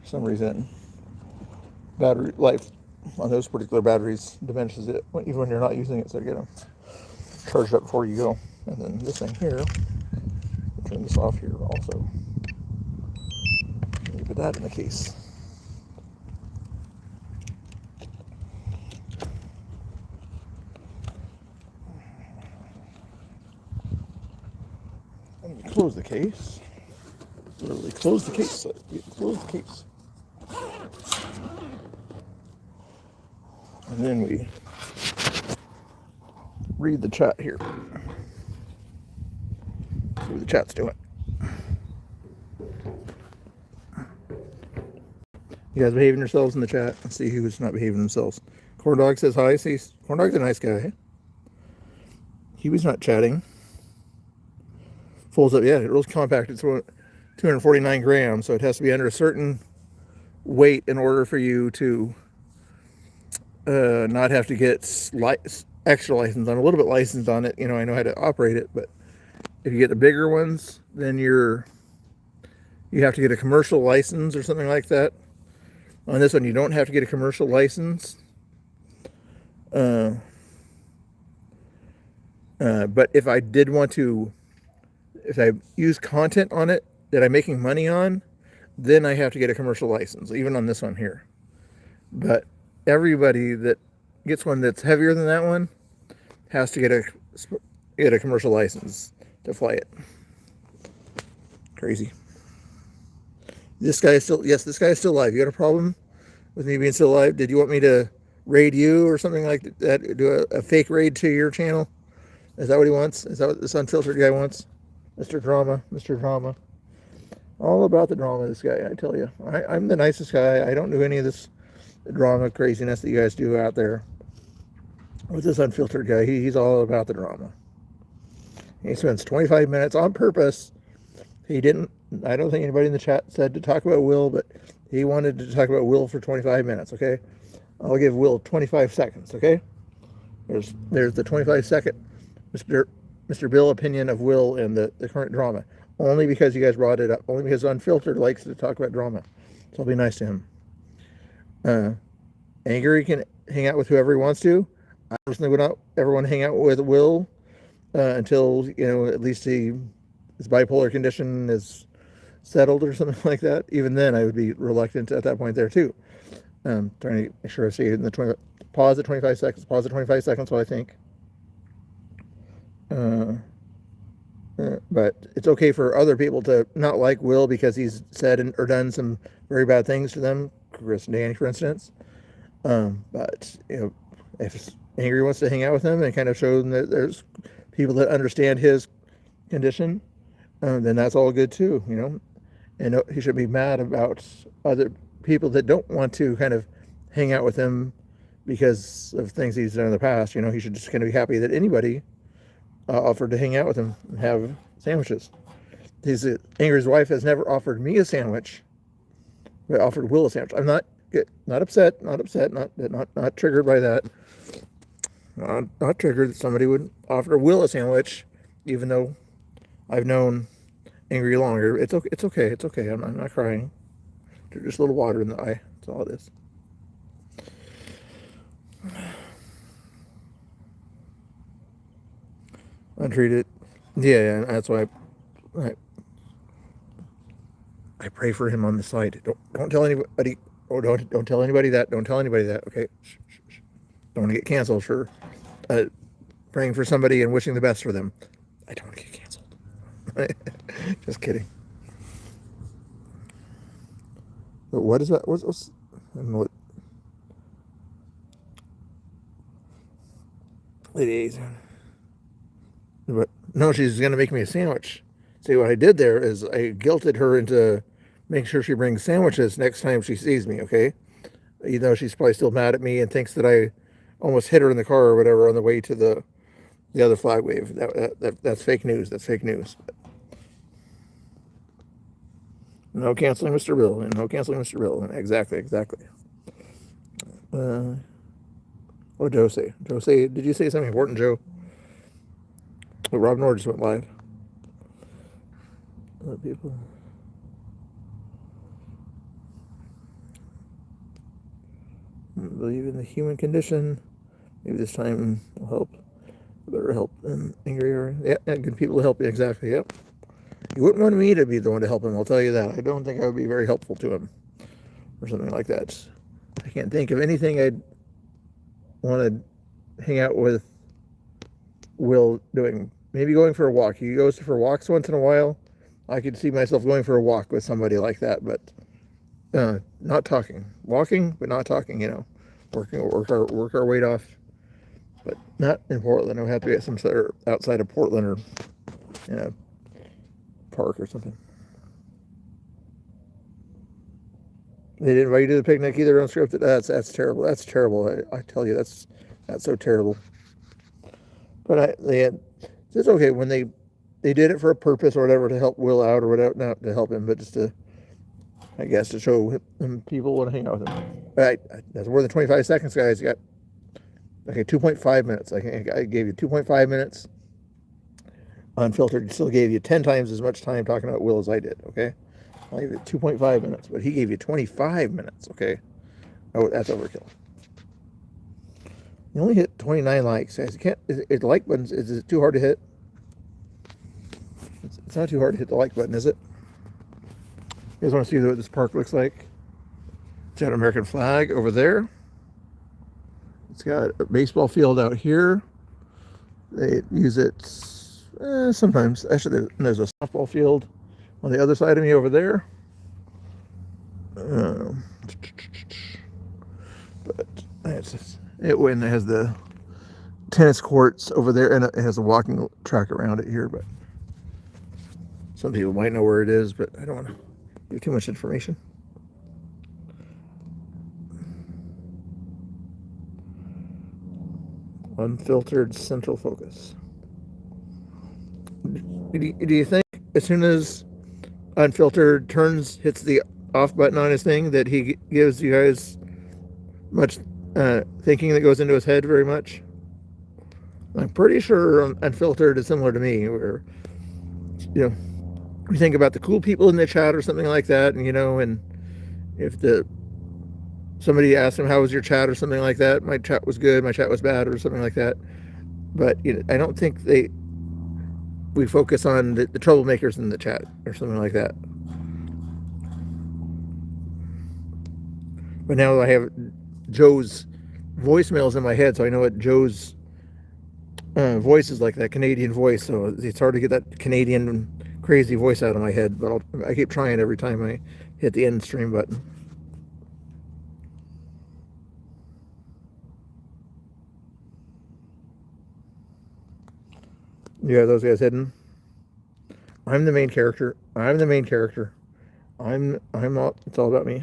For some reason, battery life on those particular batteries diminishes it even when you're not using it, so you get them charged up before you go. And then this thing here, turn this off here also. You put that in the case. And you close the case. Literally close the case. Close the case. And then we read the chat here. See what the chat's doing. You guys behaving yourselves in the chat? Let's see who's not behaving themselves. Corn Dog says hi. See, Corn Dog's a nice guy. Huey's not chatting. Folds up, yeah, real compact. It's 249 grams, so it has to be under a certain weight in order for you to not have to get extra license. I'm a little bit licensed on it. You know, I know how to operate it, but if you get the bigger ones, then you have to get a commercial license or something like that. On this one, you don't have to get a commercial license. But if I did want to, if I use content on it that I'm making money on, then I have to get a commercial license, even on this one here. But everybody that gets one that's heavier than that one has to get a commercial license to fly it. Crazy. This guy is still, yes, this guy is still alive. You got a problem with me being still alive? Did you want me to raid you or something like that? Do a fake raid to your channel? Is that what he wants? Is that what this unfiltered guy wants? Mr. Drama, Mr. Drama. All about the drama, this guy, I tell you. I'm the nicest guy. I don't do any of this drama craziness that you guys do out there. With this unfiltered guy, he's all about the drama. He spends 25 minutes on purpose. He didn't, I don't think anybody in the chat said to talk about Will, but he wanted to talk about Will for 25 minutes, okay? I'll give Will 25 seconds, okay? There's the 25-second Mr. Bill opinion of Will and the current drama. Only because you guys brought it up. Only because Unfiltered likes to talk about drama. So I'll be nice to him. Angry can hang out with whoever he wants to. I personally would not ever want to hang out with Will until, you know, at least his bipolar condition is settled or something like that. Even then, I would be reluctant at that point there too. Trying to make sure I see it in the pause at 25 seconds. Pause at 25 seconds, what I think. But it's okay for other people to not like Will because he's said or done some very bad things to them. Chris and Danny, for instance. But, you know, if Angry wants to hang out with him and kind of show them that there's people that understand his condition, then that's all good too, you know. And he should be mad about other people that don't want to kind of hang out with him because of things he's done in the past. You know, he should just kind of be happy that anybody offered to hang out with him and have sandwiches. Angry's wife has never offered me a sandwich, but offered Will a sandwich. I'm not upset, not triggered by that. Not triggered that somebody would offer Will a sandwich, even though I've known Angry longer. It's okay. I'm not crying. There's just a little water in the eye. That's all it is. Untreated. Yeah, that's why I pray for him on the side. Don't tell anybody. Oh, don't tell anybody that. Don't tell anybody that. Okay. Shh. Don't want to get canceled for praying for somebody and wishing the best for them. I don't want to get canceled. Just kidding. But what is that? What's I don't know what it is. But no, she's gonna make me a sandwich. See, what I did there is I guilted her into making sure she brings sandwiches next time she sees me, okay? Even though she's probably still mad at me and thinks that I almost hit her in the car or whatever on the way to the other flag wave. That's fake news. That's fake news. No canceling Mr. Bill. And no canceling Mr. Bill. Exactly. What did Joe say? Did you say something important, Joe? Oh, Rob Nord just went live. Other people. Believe in the human condition. Maybe this time will help. Better help than angry or good people to help you. Exactly. Yep. You wouldn't want me to be the one to help him. I'll tell you that. I don't think I would be very helpful to him, or something like that. I can't think of anything I'd want to hang out with Will doing. Maybe going for a walk. He goes for walks once in a while. I could see myself going for a walk with somebody like that, but not talking. Walking, but not talking, you know. Work our weight off. But not in Portland. I would have to get some sort of outside of Portland or, you know, park or something. They didn't invite you to the picnic either, unscripted. That's terrible. That's terrible. I tell you, that's so terrible. But it's okay when they did it for a purpose or whatever, to help Will out or whatever, not to help him, but just to, I guess, to show him people want to hang out with him. But that's more than 25 seconds, guys. You got, okay, 2.5 minutes. I gave you 2.5 minutes unfiltered. Still gave you 10 times as much time talking about Will as I did, okay? I gave you 2.5 minutes, but he gave you 25 minutes, okay? Oh, that's overkill. You only hit 29 likes, guys. You can't, the like button, is it too hard to hit? It's not too hard to hit the like button, is it? You guys want to see what this park looks like? It's got an American flag over there. It's got a baseball field out here. They use it sometimes. Actually, there's a softball field on the other side of me over there. But it has the tennis courts over there, and it has a walking track around it here. But some people might know where it is, but I don't want to give too much information. Unfiltered central focus. Do you think as soon as Unfiltered hits the off button on his thing, that he gives you guys much thinking that goes into his head very much? I'm pretty sure Unfiltered is similar to me, where, you know, you think about the cool people in the chat or something like that, and, you know, and if somebody asked him, how was your chat or something like that, my chat was good, my chat was bad, or something like that. But, you know, I don't think we focus on the troublemakers in the chat or something like that. But now I have Joe's voicemails in my head, so I know what Joe's voice is like, that Canadian voice. So it's hard to get that Canadian crazy voice out of my head, but I keep trying every time I hit the end stream button. Yeah, those guys hidden. I'm the main character. It's all about me.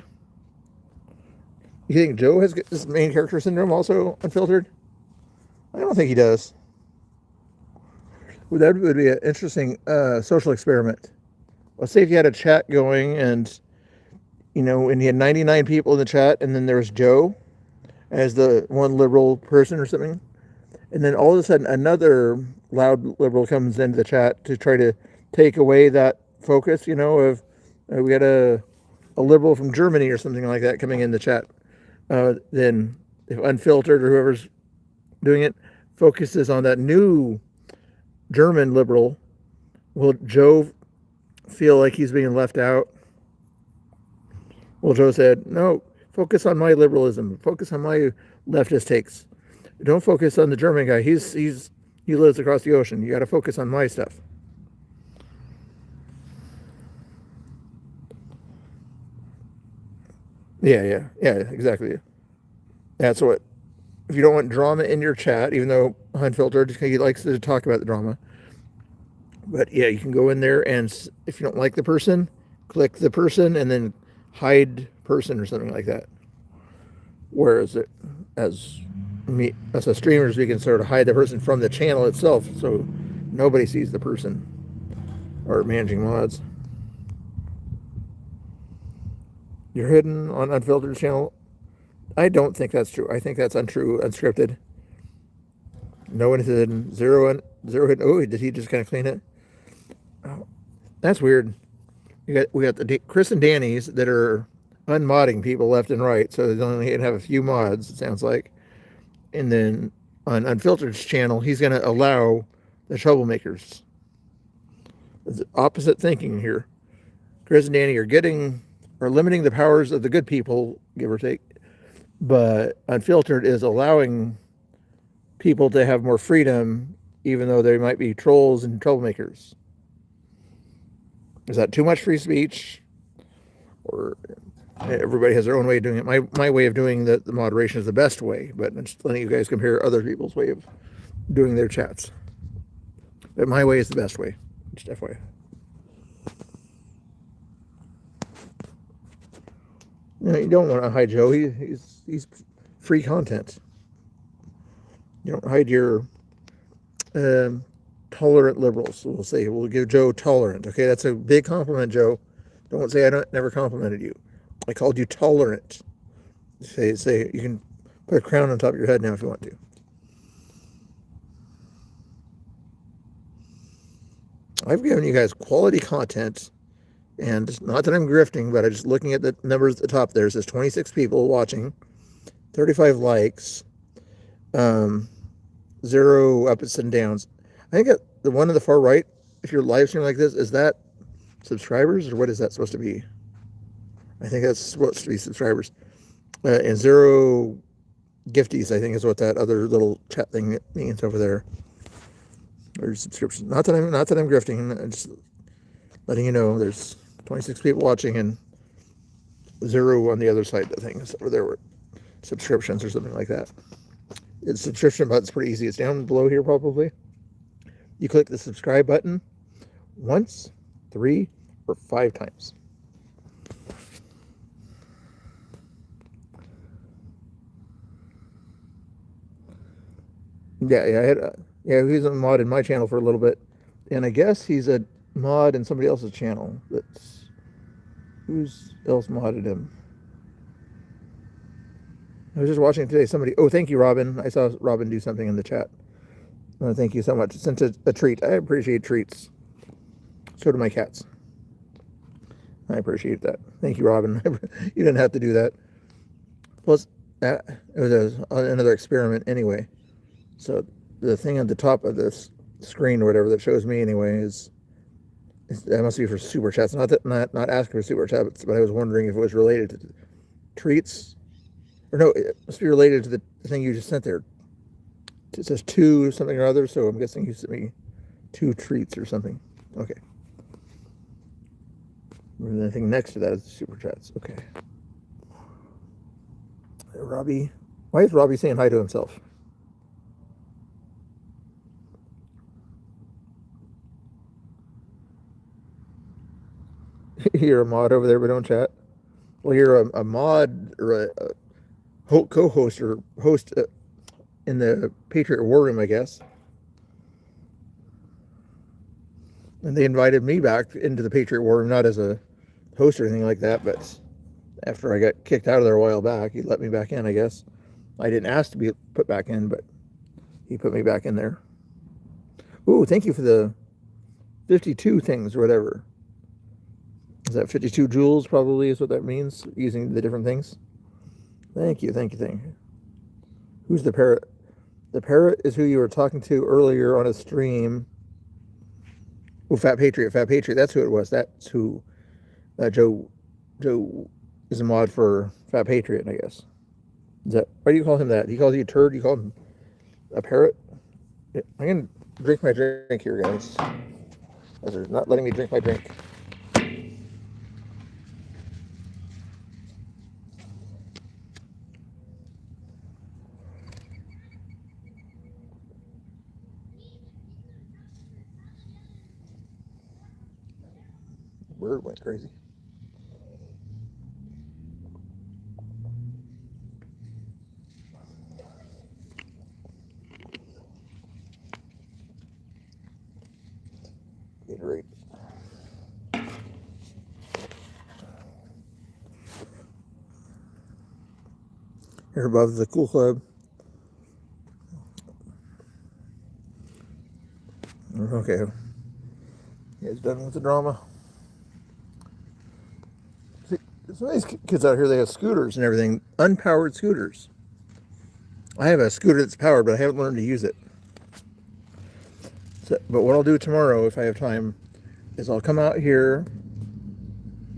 You think Joe has this main character syndrome also, Unfiltered? I don't think he does. Well, that would be an interesting social experiment. Let's say if you had a chat going, and, you know, and you had 99 people in the chat, and then there was Joe as the one liberal person or something, and then all of a sudden another loud liberal comes into the chat to try to take away that focus, you know, of we got a liberal from Germany or something like that coming in the chat. Then if Unfiltered or whoever's doing it focuses on that new German liberal, will Joe feel like he's being left out? Well, Joe said, no, focus on my liberalism. Focus on my leftist takes. Don't focus on the German guy. He lives across the ocean. You got to focus on my stuff. Yeah, exactly. That's what. If you don't want drama in your chat, even though Unfiltered, he likes to talk about the drama. But yeah, you can go in there, and if you don't like the person, click the person and then hide person or something like that. Whereas as a streamers, we can sort of hide the person from the channel itself, so nobody sees the person, or managing mods. You're hidden on Unfiltered channel. I don't think that's true. I think that's untrue, unscripted. No one is hidden. Zero hidden. Oh, did he just kind of clean it? Oh, that's weird. We got the Chris and Danny's that are unmodding people left and right, so they only have a few mods, it sounds like. And then on Unfiltered's channel, he's going to allow the troublemakers. It's opposite thinking here. Chris and Danny are limiting the powers of the good people, give or take. But Unfiltered is allowing people to have more freedom, even though they might be trolls and troublemakers. Is that too much free speech? Or everybody has their own way of doing it. My way of doing the moderation is the best way, but I'm just letting you guys compare other people's way of doing their chats. But my way is the best way, just FYI. You know, you don't want to hide Joe. He's free content. You don't hide your tolerant liberals. We'll say we'll give Joe tolerant. Okay, that's a big compliment, Joe. Don't say never complimented you. I called you tolerant. Say you can put a crown on top of your head now if you want to. I've given you guys quality content, and not that I'm grifting, but I'm just looking at the numbers at the top there. It says 26 people watching, 35 likes, 0 ups and downs. I think the one on the far right, if you're live streaming like this, is that subscribers, or what is that supposed to be? I think that's supposed to be subscribers. And 0 gifties, I think, is what that other little chat thing means over there. Or subscription. Not that I'm grifting. I'm just letting you know there's 26 people watching and 0 on the other side of the thing. Over there were subscriptions or something like that. The subscription button's pretty easy. It's down below here probably. You click the subscribe button once, 3, or 5 times. Yeah, he's a mod in my channel for a little bit, and I guess he's a mod in somebody else's channel. Who's else modded him? I was just watching today. Oh, thank you, Robin. I saw Robin do something in the chat. Thank you so much. Sent a treat. I appreciate treats. So do my cats. I appreciate that. Thank you, Robin. You didn't have to do that. Plus, it was another experiment anyway. So the thing at the top of this screen or whatever that shows me anyway that must be for super chats. Not asking for super chats, but I was wondering if it was related to treats, or no, it must be related to the thing you just sent there. It says 2 something or other, so I'm guessing you sent me 2 treats or something. Okay. And the thing next to that is super chats. Okay. Robbie, why is Robbie saying hi to himself? You're a mod over there, but don't chat. Well, you're a mod or a co-host or host in the Patriot War Room, I guess. And they invited me back into the Patriot War Room, not as a host or anything like that, but after I got kicked out of there a while back, he let me back in, I guess. I didn't ask to be put back in, but he put me back in there. Ooh, thank you for the 52 things or whatever. Is that 52 joules probably is what that means, using the different things? Thank you. Who's the parrot? The parrot is who you were talking to earlier on a stream. Oh, Fat Patriot, that's who it was. That's who Joe is a mod for Fat Patriot, I guess. Why do you call him that? He calls you a turd, you call him a parrot? I'm going to drink my drink here, guys. They're not letting me drink my drink. Bird went crazy. Gatorade. Here above the Cool Club. Okay. You guys done with the drama? See, some of these kids out here, they have scooters and everything, unpowered scooters. I have a scooter that's powered, but I haven't learned to use it. So, but what I'll do tomorrow, if I have time, is I'll come out here,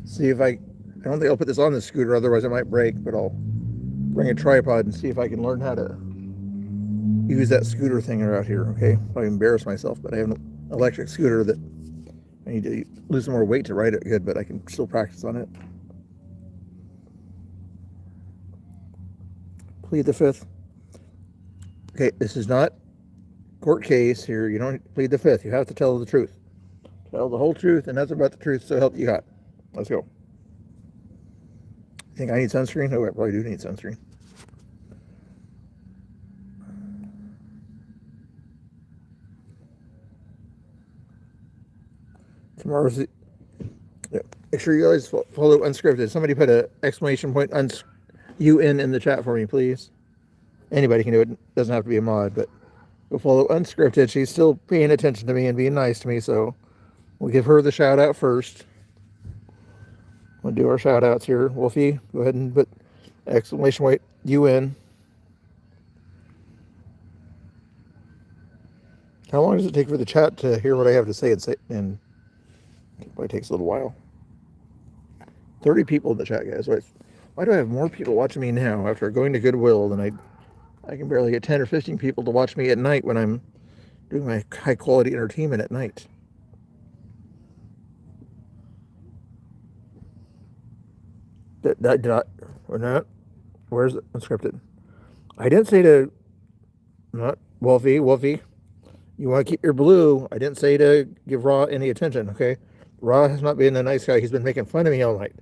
see if I don't think I'll put this on the scooter, otherwise it might break, but I'll bring a tripod and see if I can learn how to use that scooter thing out here, okay? I embarrass myself, but I have an electric scooter that I need to lose some more weight to ride it good, but I can still practice on it. Plead the fifth. Okay, this is not court case here. You don't plead the fifth. You have to tell the truth. Tell the whole truth and nothing but the truth, so help you God. Let's go. Think I need sunscreen? Oh, I probably do need sunscreen. Tomorrow's the, yeah. Make sure you guys follow unscripted. Somebody put an exclamation point UN in the chat for me, please. Anybody can do it. Doesn't have to be a mod, but go follow unscripted. She's still paying attention to me and being nice to me, so we'll give her the shout out first. We'll do our shout outs here. Wolfie, go ahead and put exclamation point UN. How long does it take for the chat to hear what I have to say? And it probably takes a little while. 30 people in the chat, guys. Why do I have more people watching me now after going to Goodwill than I can barely get 10 or 15 people to watch me at night when I'm doing my high quality entertainment at night? Or not? Where's it unscripted? I didn't say to, not Wolfie, you want to keep your blue. I didn't say to give Raw any attention, okay? Raw has not been a nice guy. He's been making fun of me all night.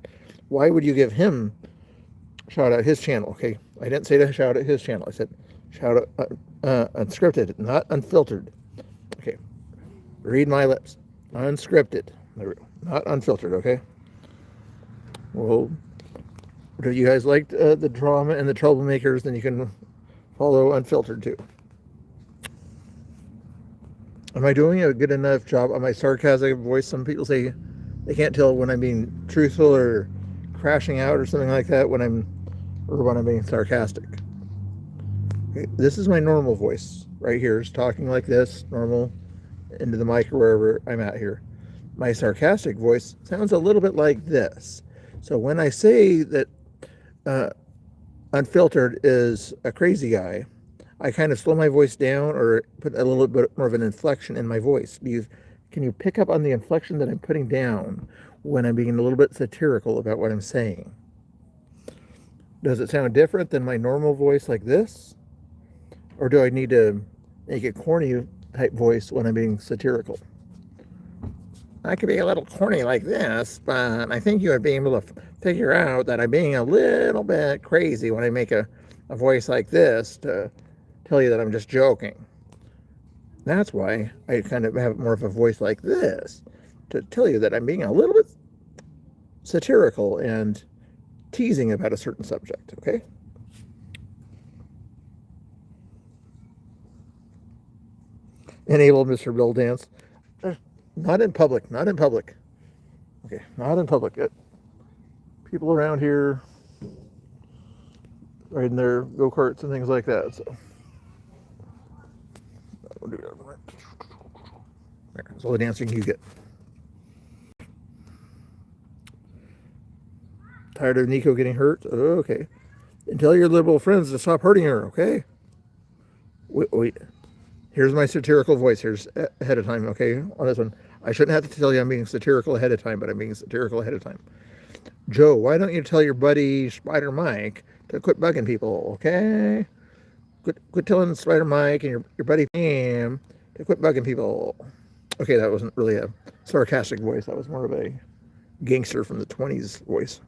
Why would you give him shout out his channel, okay? I didn't say to shout out his channel. I said shout out unscripted, not unfiltered. Okay. Read my lips. Unscripted. There we go. Not unfiltered, okay? Well, if you guys liked the drama and the troublemakers, then you can follow unfiltered too. Am I doing a good enough job on my sarcasm voice? Some people say they can't tell when I'm being truthful or crashing out or something like that when I'm being sarcastic. Okay, this is my normal voice right here. It's talking like this, normal, into the mic or wherever I'm at here. My sarcastic voice sounds a little bit like this. So when I say that unfiltered is a crazy guy, I kind of slow my voice down or put a little bit more of an inflection in my voice. Can you pick up on the inflection that I'm putting down when I'm being a little bit satirical about what I'm saying? Does it sound different than my normal voice like this? Or do I need to make a corny type voice when I'm being satirical? I could be a little corny like this, but I think you would be able to figure out that I'm being a little bit crazy when I make a voice like this to tell you that I'm just joking. That's why I kind of have more of a voice like this to tell you that I'm being a little bit satirical and teasing about a certain subject, okay? Enable Mr. Bill dance. Not in public. Okay, not in public. People around here riding their go-karts and things like that, so. That's all the dancing you get. Tired of Nico getting hurt? Oh, okay. And tell your liberal friends to stop hurting her, okay? Wait. Here's my satirical voice. Here's ahead of time, okay? On this one. I shouldn't have to tell you I'm being satirical ahead of time, but I'm being satirical ahead of time. Joe, why don't you tell your buddy Spider Mike to quit bugging people, okay? Quit telling Spider Mike and your buddy Pam to quit bugging people. Okay, that wasn't really a sarcastic voice. That was more of a gangster from the 20s voice.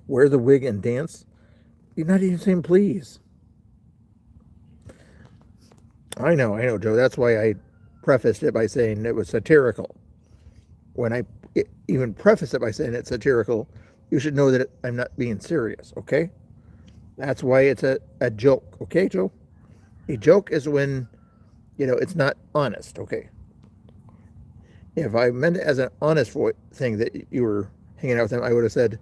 Wear the wig and dance? You're not even saying please. I know, Joe. That's why I prefaced it by saying it was satirical. When I even preface it by saying it's satirical, you should know that I'm not being serious, okay? That's why it's a joke, okay, Joe? A joke is when, it's not honest, okay? If I meant it as an honest thing that you were hanging out with him, I would have said,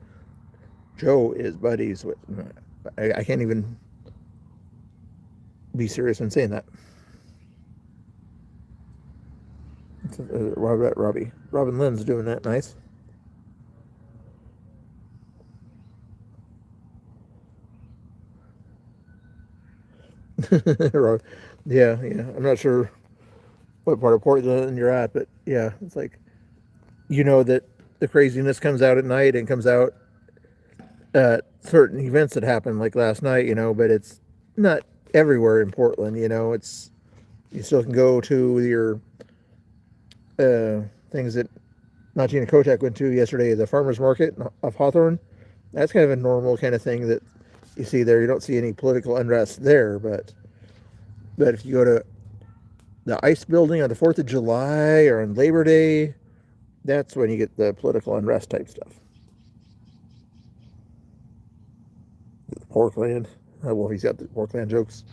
Joe is buddies with... I can't even be serious in saying that. Robin Lynn's doing that nice. Yeah. I'm not sure what part of Portland you're at, but yeah, it's like, that the craziness comes out at night and comes out at certain events that happen, like last night, but it's not everywhere in Portland, it's, you still can go to your things that Gina Kotek went to yesterday, the farmer's market of Hawthorne. That's kind of a normal kind of thing that you see there. You don't see any political unrest there, but if you go to the ice building on the 4th of July or on Labor Day, that's when you get the political unrest type stuff. Porkland. Oh, well, he's got the Porkland jokes.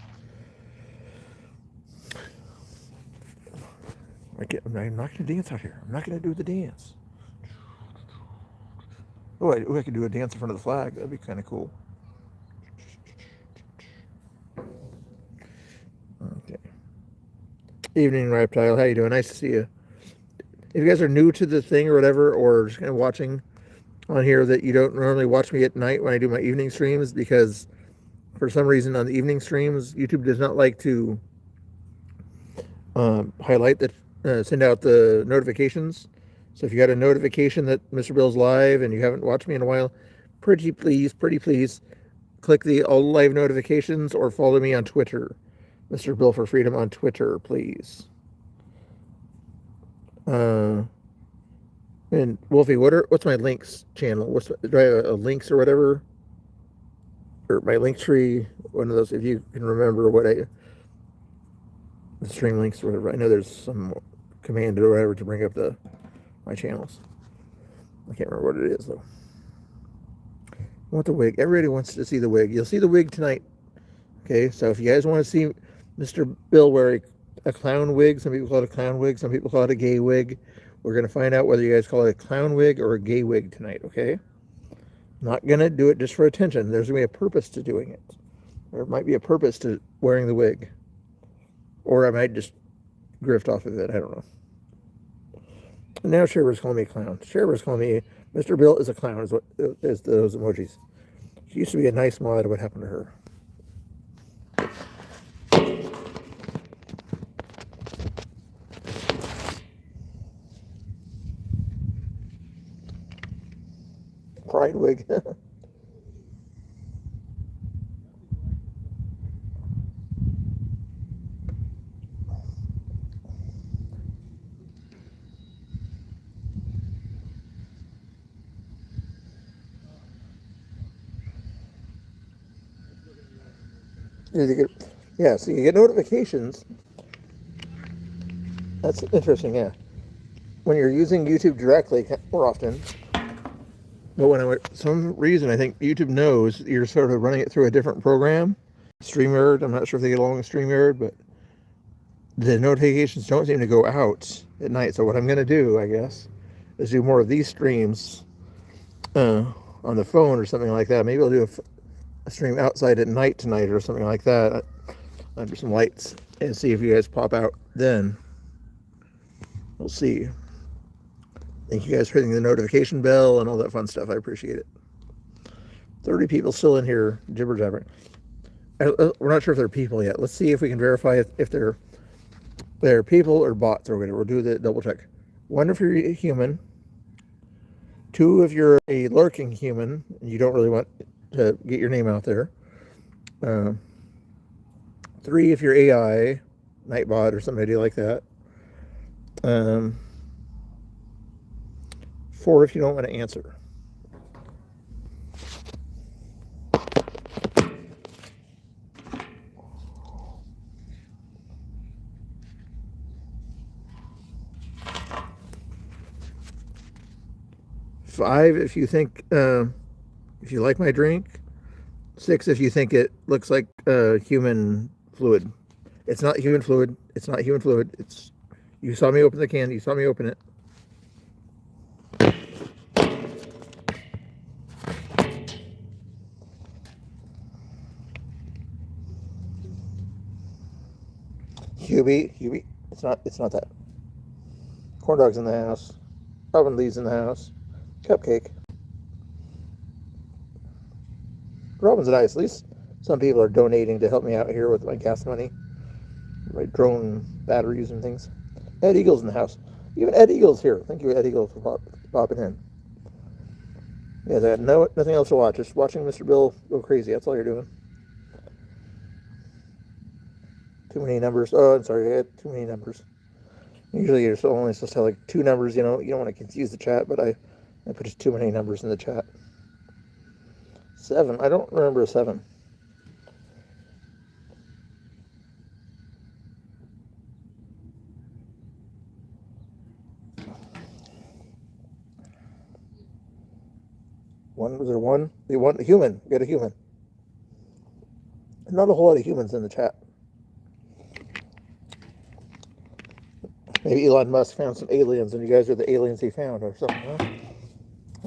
I'm not going to dance out here. I'm not going to do the dance. Oh, I could do a dance in front of the flag. That'd be kind of cool. Okay. Evening, Reptile. How you doing? Nice to see you. If you guys are new to the thing or whatever, or just kind of watching on here, that you don't normally watch me at night when I do my evening streams, because for some reason on the evening streams, YouTube does not like to highlight that, send out the notifications. So if you got a notification that Mr. Bill's live and you haven't watched me in a while, pretty please, click the all live notifications or follow me on Twitter. Mr. Bill for Freedom on Twitter, please. And Wolfie, what's my links channel? Do I have a links or whatever? Or my link tree, one of those, if you can remember the stream links or whatever. I know there's some command or whatever to bring up my channels. I can't remember what it is though. I want the wig. Everybody wants to see the wig. You'll see the wig tonight. Okay, so if you guys want to see Mr. Bill wear a clown wig, some people call it a clown wig, some people call it a gay wig. We're going to find out whether you guys call it a clown wig or a gay wig tonight, okay? Not going to do it just for attention. There's going to be a purpose to doing it. There might be a purpose to wearing the wig. Or I might just grift off of it. I don't know. And now Sherber's calling me a clown. Sherber's calling me, Mr. Bill is a clown, is those emojis. She used to be a nice mod. What happened to her? Pride wig. Yeah, so you get notifications. That's interesting, yeah. When you're using YouTube directly more often, but some reason I think YouTube knows you're sort of running it through a different program, StreamYard. I'm not sure if they get along with StreamYard, but the notifications don't seem to go out at night. So what I'm going to do, I guess, is do more of these streams on the phone or something like that. Maybe I'll do a stream outside at night tonight or something like that under some lights and see if you guys pop out then. We'll see. Thank you guys for hitting the notification bell and all that fun stuff. I appreciate it. 30 people still in here jibber jabbering. We're not sure if they're people yet. Let's see if we can verify if they're people or bots or whatever. We'll do the double check. 1, if you're a human. 2, if you're a lurking human and you don't really want to get your name out there. 3, if you're AI, Nightbot or somebody like that. 4, if you don't want to answer. Five, if you think, if you like my drink. 6, if you think it looks like human fluid. It's not human fluid. It's not human fluid. You saw me open the can. You saw me open it. Hubie. It's not that. Corn dogs in the house. Oven leaves in the house. Cupcake. Robin's nice. At least some people are donating to help me out here with my gas money, my drone batteries and things. Ed Eagle's in the house. Even Ed Eagle's here. Thank you, Ed Eagle, for popping in. Yeah, I got nothing else to watch. Just watching Mr. Bill go crazy. That's all you're doing. Too many numbers. Oh, I'm sorry. I had too many numbers. Usually you're only supposed to have like 2 numbers, you know. You don't want to confuse the chat, but I put just too many numbers in the chat. 7. I don't remember a 7. Was there 1? You want a human. Get a human. Not a whole lot of humans in the chat. Maybe Elon Musk found some aliens and you guys are the aliens he found or something, huh?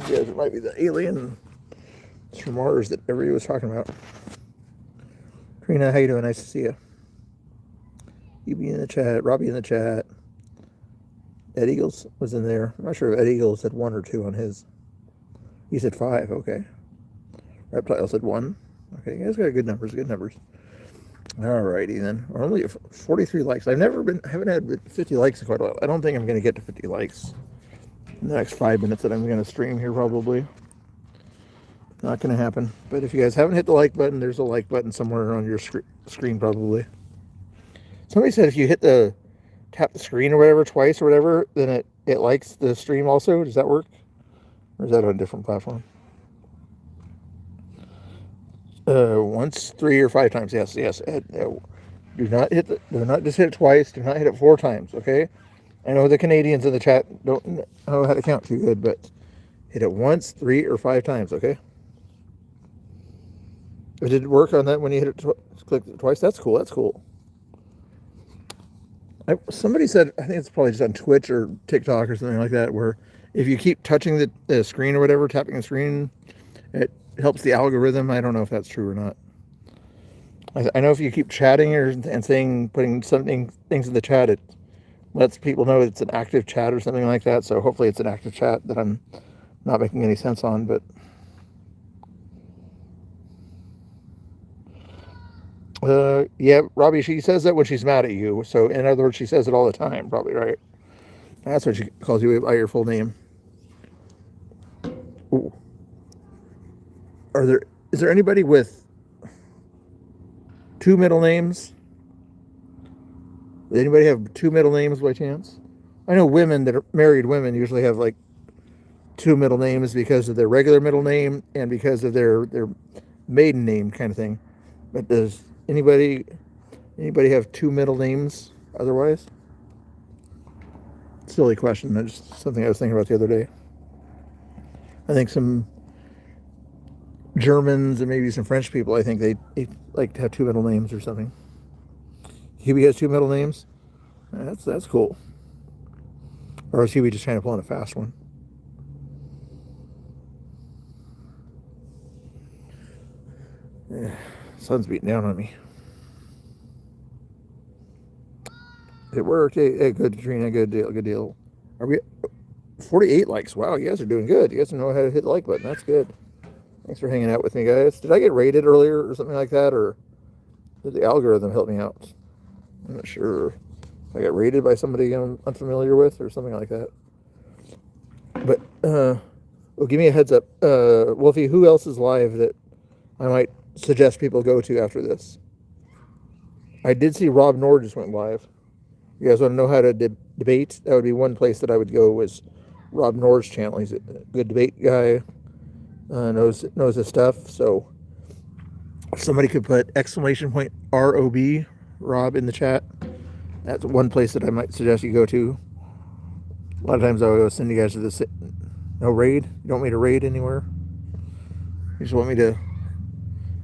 You guys might be the alien from Mars that everybody was talking about. Karina, how you doing? Nice to see you. You be in the chat. Robbie in the chat. Ed Eagles was in there. I'm not sure if Ed Eagles said 1 or 2 on his. He said 5. Okay. Reptile said 1. Okay, you guys got good numbers. Good numbers. Alrighty then. We're only at 43 likes. Haven't had 50 likes in quite a while. I don't think I'm going to get to 50 likes in the next 5 minutes that I'm going to stream here probably. Not going to happen. But if you guys haven't hit the like button, there's a like button somewhere on your screen probably. Somebody said if you tap the screen or whatever twice or whatever, then it likes the stream also. Does that work? Or is that on a different platform? Once, 3 or 5 times. Yes. Do not just hit it twice. Do not hit it 4 times. Okay. I know the Canadians in the chat don't know how to count too good, but hit it once, 3 or 5 times. Okay. Did it work on that when you hit it click it twice? That's cool. That's cool. Somebody said, I think it's probably just on Twitch or TikTok or something like that, where if you keep touching the screen or whatever, tapping the screen, it helps the algorithm. I don't know if that's true or not. I know if you keep chatting and putting things in the chat, it lets people know it's an active chat or something like that. So hopefully it's an active chat that I'm not making any sense on, but yeah, Robbie, she says that when she's mad at you. So in other words, she says it all the time, probably, right? That's what she calls you by your full name. Ooh. Is there anybody with 2 middle names? Does anybody have 2 middle names by chance? I know women that are married women usually have like 2 middle names because of their regular middle name and because of their maiden name kind of thing. But does anybody have 2 middle names otherwise? Silly question. That's just something I was thinking about the other day. I think some Germans and maybe some French people, I think they like to have 2 middle names or something. Huey has 2 middle names? That's cool. Or is Huey just trying to pull in a fast one? Yeah, sun's beating down on me. It worked. Hey, good, Trina. Good deal. Are we 48 likes? Wow, you guys are doing good. You guys know how to hit the like button. That's good. Thanks for hanging out with me, guys. Did I get rated earlier or something like that, or did the algorithm help me out? I'm not sure if I got rated by somebody I'm unfamiliar with or something like that. But well, give me a heads up, Wolfie. Who else is live that I might suggest people go to after this? I did see Rob Nord just went live. You guys want to know how to debate? That would be one place that I would go. Was Rob Nord's channel. He's a good debate guy. Knows his stuff. So if somebody could put !ROB Rob in the chat, that's one place that I might suggest you go to. A lot of times I will send you guys to this. No raid? You don't want me to raid anywhere? You just want me to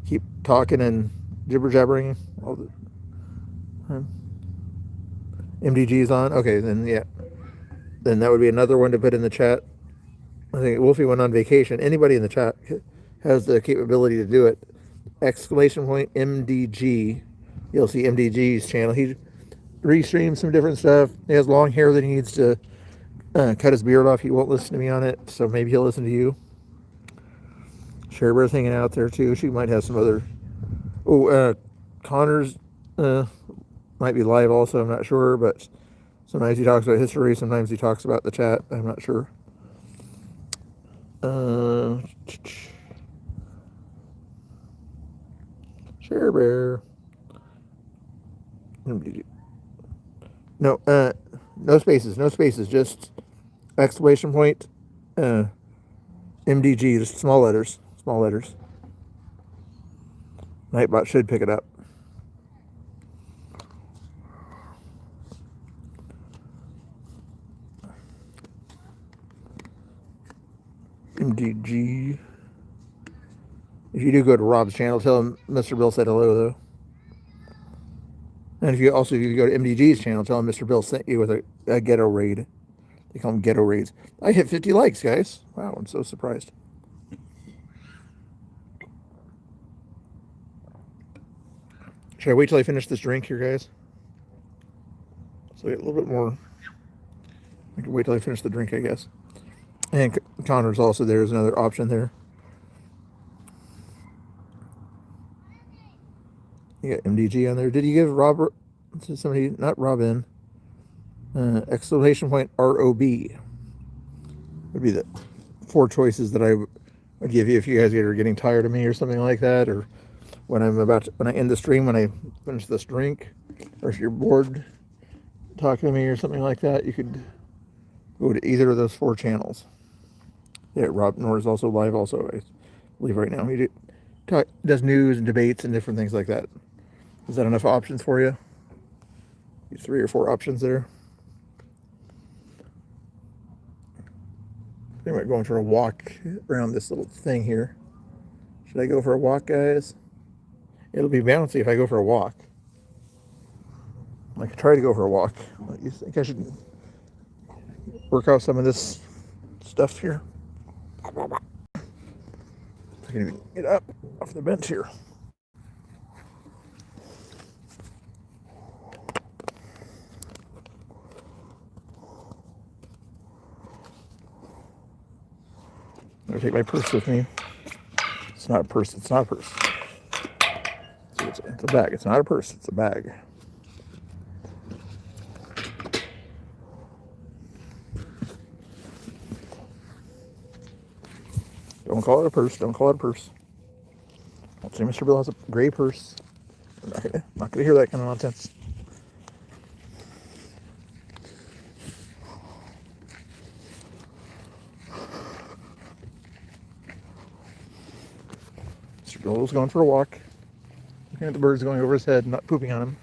keep talking and jibber jabbering all the time? MDG's on? Okay, then yeah. Then that would be another one to put in the chat. I think Wolfie went on vacation. Anybody in the chat has the capability to do it. !MDG. You'll see MDG's channel. He restreams some different stuff. He has long hair that he needs to cut his beard off. He won't listen to me on it, so maybe he'll listen to you. Cherrybear's hanging out there too. She might have some other. Oh, Connor's might be live also. I'm not sure, but sometimes he talks about history. Sometimes he talks about the chat. I'm not sure. Cherrybear. No, No spaces, no spaces, just exclamation point, MDG, just small letters, small letters. Nightbot should pick it up. MDG. If you do go to Rob's channel, tell him Mr. Bill said hello, though. And if you go to MDG's channel, tell him Mr. Bill sent you with a ghetto raid. They call them ghetto raids. I hit 50 likes, guys. Wow, I'm so surprised. Should I wait till I finish this drink here, guys? So I get a little bit more. I can wait till I finish the drink, I guess. And Connor's also there. There's another option there. You got MDG on there. Did you give Robert to somebody? Not Robin. Exclamation point ROB would be the 4 choices that I would give you if you guys are getting tired of me or something like that, or when I end the stream, when I finish this drink, or if you're bored talking to me or something like that, you could go to either of those 4 channels. Yeah, Rob Noor is also live also, I believe, right now. He does news and debates and different things like that. Is that enough options for you? 3 or 4 options there. I might going for a walk around this little thing here. Should I go for a walk, guys? It'll be bouncy if I go for a walk. I could try to go for a walk. You think I should work out some of this stuff here? I can even get up off the bench here. I'm gonna take my purse with me. It's not a purse, it's not a purse. It's a bag, it's not a purse, it's a bag. Don't call it a purse, don't call it a purse. Don't say Mr. Bill has a gray purse. I'm not gonna hear that kind of nonsense. Mr. Bill's going for a walk. Looking at the birds going over his head, not pooping on him.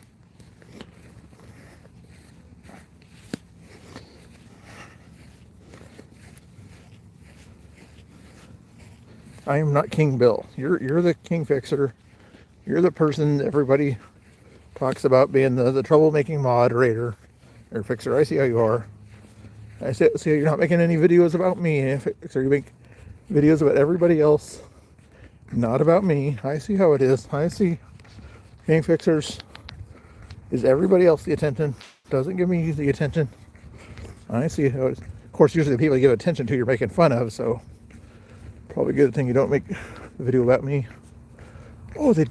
I am not King Bill. You're the king fixer. You're the person everybody talks about being the troublemaking moderator or fixer. I see how you are. I see how you're not making any videos about me. So you make videos about everybody else, not about me. I see how it is. I see king fixers is everybody else the attention. Doesn't give me the attention. I see how it is. Of course, usually the people you give attention to, you're making fun of, so probably a good thing you don't make a video about me. Oh, they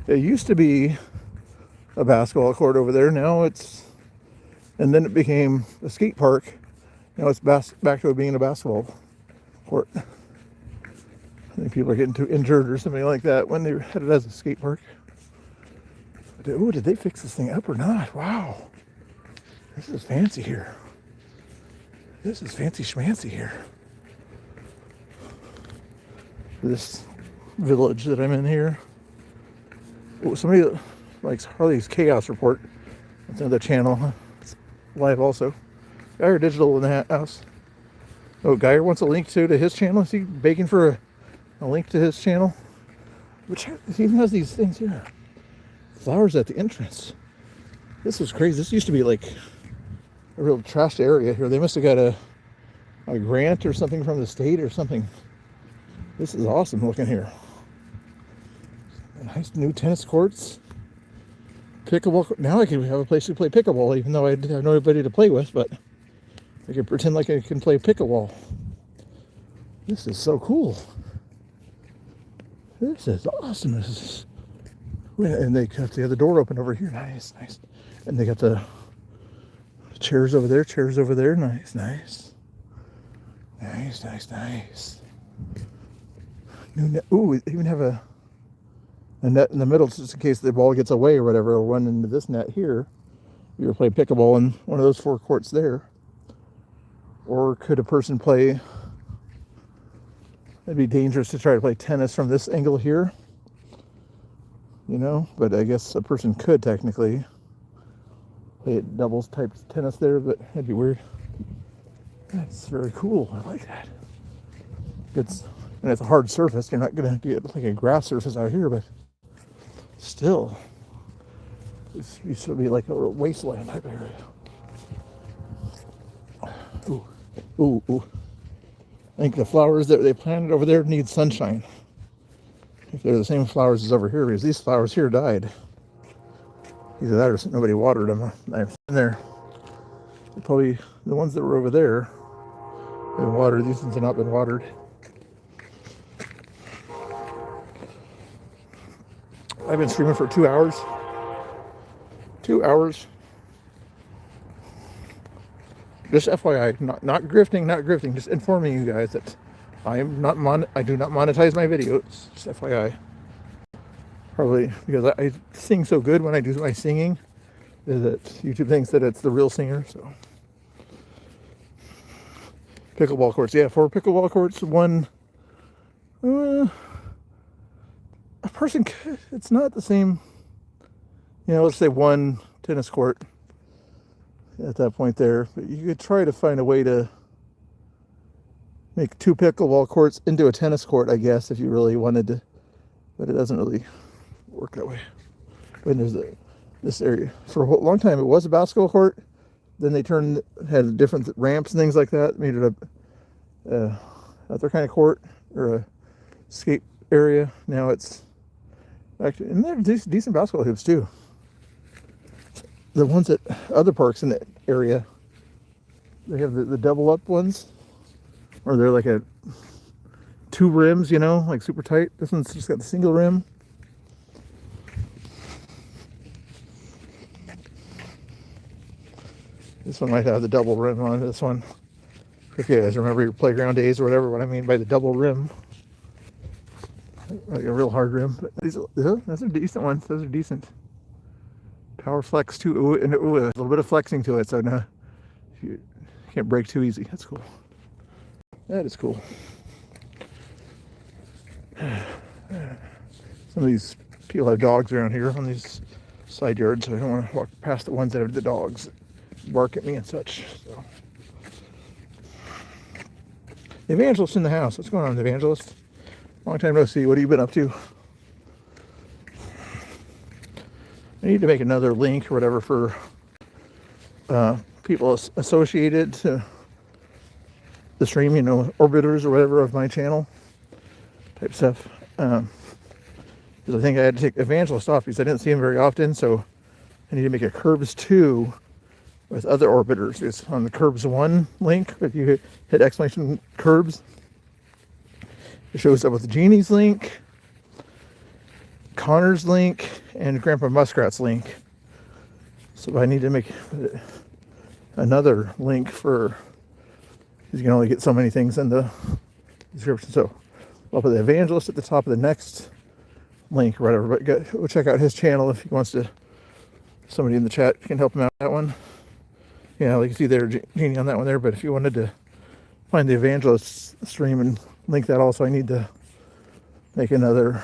used to be a basketball court over there. Now and then it became a skate park. Now it's back to it being a basketball court. I think people are getting too injured or something like that when they had it as a skate park. Oh, did they fix this thing up or not? Wow. This is fancy here. This is fancy schmancy here. This village that I'm in here. Oh, somebody that likes Harley's Chaos Report. That's another channel. It's live also. Geyer Digital in the house. Oh, Geyer wants a link to his channel. Is he begging for a link to his channel? Which he even has these things here. Flowers at the entrance. This is crazy. This used to be like a real trashed area here. They must have got a grant or something from the state or something. This is awesome looking here. Nice new tennis courts. Pickleball. Now I can have a place to play pickleball, even though I have nobody to play with, but I can pretend like I can play pickleball. This is so cool. This is awesome. And they got the other door open over here. Nice, nice. And they got the chairs over there, Nice, nice. Nice, nice, nice. Ooh, we even have a net in the middle just in case the ball gets away or whatever. It'll run into this net here. You play pickleball in one of those 4 courts there. Or could a person play, it'd be dangerous to try to play tennis from this angle here, you know, but I guess a person could technically play doubles type tennis there, but that'd be weird. That's very cool. I like that. And it's a hard surface. You're not going to get like a grass surface out here, but still, this used to be like a wasteland type area. Ooh, ooh, ooh. I think the flowers that they planted over there need sunshine. If they're the same flowers as over here, because these flowers here died. Either that or nobody watered them. I've seen there. Probably the ones that were over there, they watered. These ones have not been watered. I've been streaming for 2 hours. 2 hours. Just FYI, not grifting, just informing you guys that I am not I do not monetize my videos. Just FYI. Probably because I sing so good when I do my singing that YouTube thinks that it's the real singer. So pickleball courts, yeah, 4 pickleball courts, 1. A person could, it's not the same. You know, let's say 1 tennis court at that point there, but you could try to find a way to make 2 pickleball courts into a tennis court, I guess, if you really wanted to, but it doesn't really work that way. When there's this area, for a long time it was a basketball court, then they had different ramps and things like that, made it a other kind of court or a skate area. Now it's actually, and they have decent basketball hoops too. The ones at other parks in the area, they have the double up ones, or they're like 2 rims, you know, like super tight. This one's just got the single rim. This one might have the double rim on this one. If you guys remember your playground days or whatever, what I mean by the double rim. Like a real hard rim. But those are decent ones. Those are decent. Power flex too. Ooh, and a little bit of flexing to it, so no, you can't break too easy. That's cool. That is cool. Some of these people have dogs around here on these side yards, so I don't want to walk past the ones that have the dogs bark at me and such. So, the evangelist in the house. What's going on, the evangelist? Long time no see. What have you been up to? I need to make another link or whatever for people associated to the stream, you know, orbiters or whatever of my channel type stuff. Because I think I had to take evangelist off because I didn't see him very often, so I need to make a Curbs 2 with other orbiters. It's on the Curbs 1 link. If you hit exclamation Curbs, it shows up with the Genie's link, Connor's link, and Grandpa Muskrat's link. So I need to make another link for, because you can only get so many things in the description. So I'll put the evangelist at the top of the next link or whatever, but go check out his channel if he wants to. Somebody in the chat can help him out with that one. Yeah, like you see there, Genie on that one there, but if you wanted to find the evangelist stream and link that also, I need to make another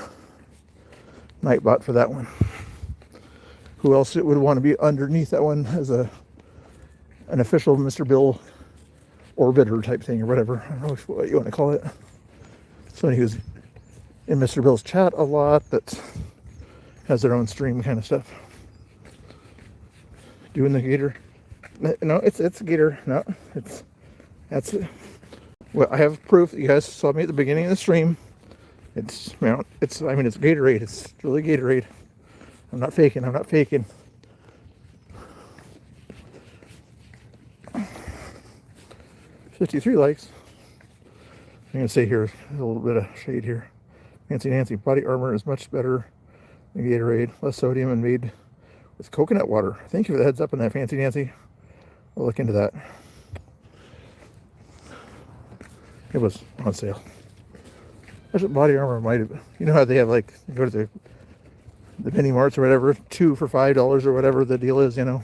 Nightbot for that one. Who else would want to be underneath that one as an official Mr. Bill orbiter type thing or whatever. I don't know what you want to call it. Somebody who's in Mr. Bill's chat a lot that has their own stream kind of stuff. Doing the gator. No, it's a gator. No, that's it. Well, I have proof. You guys saw me at the beginning of the stream. It's Gatorade. It's really Gatorade. I'm not faking. 53 likes. I'm going to say here, a little bit of shade here. Fancy Nancy body armor is much better than Gatorade. Less sodium and made with coconut water. Thank you for the heads up on that, Fancy Nancy. I'll look into that. It was on sale. That's what body armor might have been. You know how they have, like, you go to the mini marts or whatever, 2 for $5 or whatever the deal is, you know.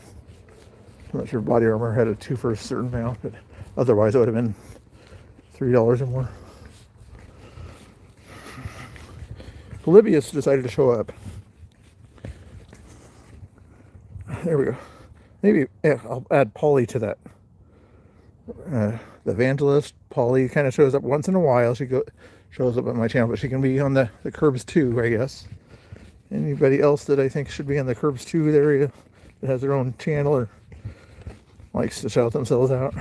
I'm not sure if Body Armor had a 2 for a certain amount, but otherwise it would have been $3 or more. Polybius decided to show up. There we go. Maybe I'll add Polly to that. The evangelist, Polly, kind of shows up once in a while. She shows up on my channel, but she can be on the Curbs too, I guess. Anybody else that I think should be on the Curbs 2 area that has their own channel or likes to shout themselves out.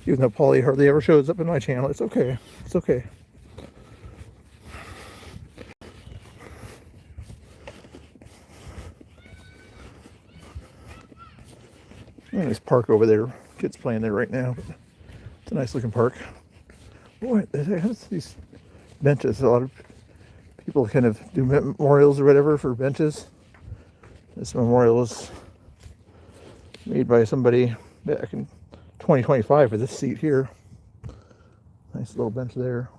Even though Polly hardly ever shows up in my channel, it's okay. It's okay. Nice park over there. Kids playing there right now. It's a nice looking park. Boy, it has these benches. A lot of people kind of do memorials or whatever for benches. This memorial was made by somebody back in 2025 for this seat here. Nice little bench there.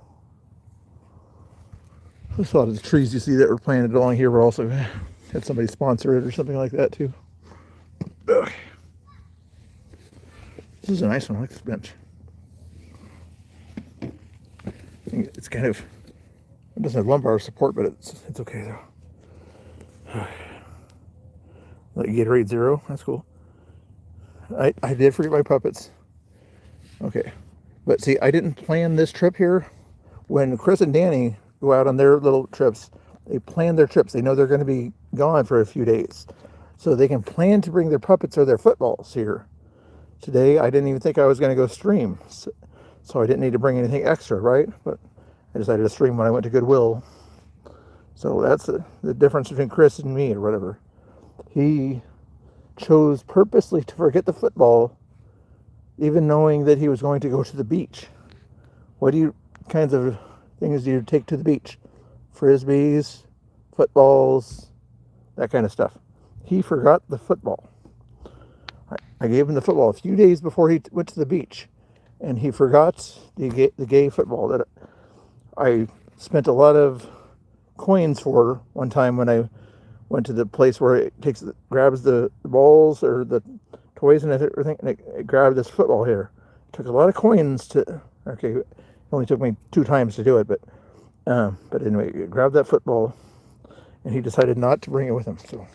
There's a lot of the trees you see that were planted along here were also had somebody sponsor it or something like that too. Ugh. This is a nice one. I like this bench. It's kind of, it doesn't have lumbar support, but it's okay though. Like Gatorade Zero, that's cool. I did forget my puppets. Okay, but see, I didn't plan this trip here. When Chris and Danny go out on their little trips, they plan their trips. They know they're going to be gone for a few days, so they can plan to bring their puppets or their footballs here. Today, I didn't even think I was going to go stream, so I didn't need to bring anything extra, right? But I decided to stream when I went to Goodwill. So that's the difference between Chris and me or whatever. He chose purposely to forget the football, even knowing that he was going to go to the beach. What kinds of things do you take to the beach? Frisbees, footballs, that kind of stuff. He forgot the football. I gave him the football a few days before he went to the beach, and he forgot the gay football that I spent a lot of coins for one time when I went to the place where it grabs the balls or the toys and everything, and it grabbed this football here. It took a lot of coins it only took me 2 times to do it, but anyway, it grabbed that football, and he decided not to bring it with him, so.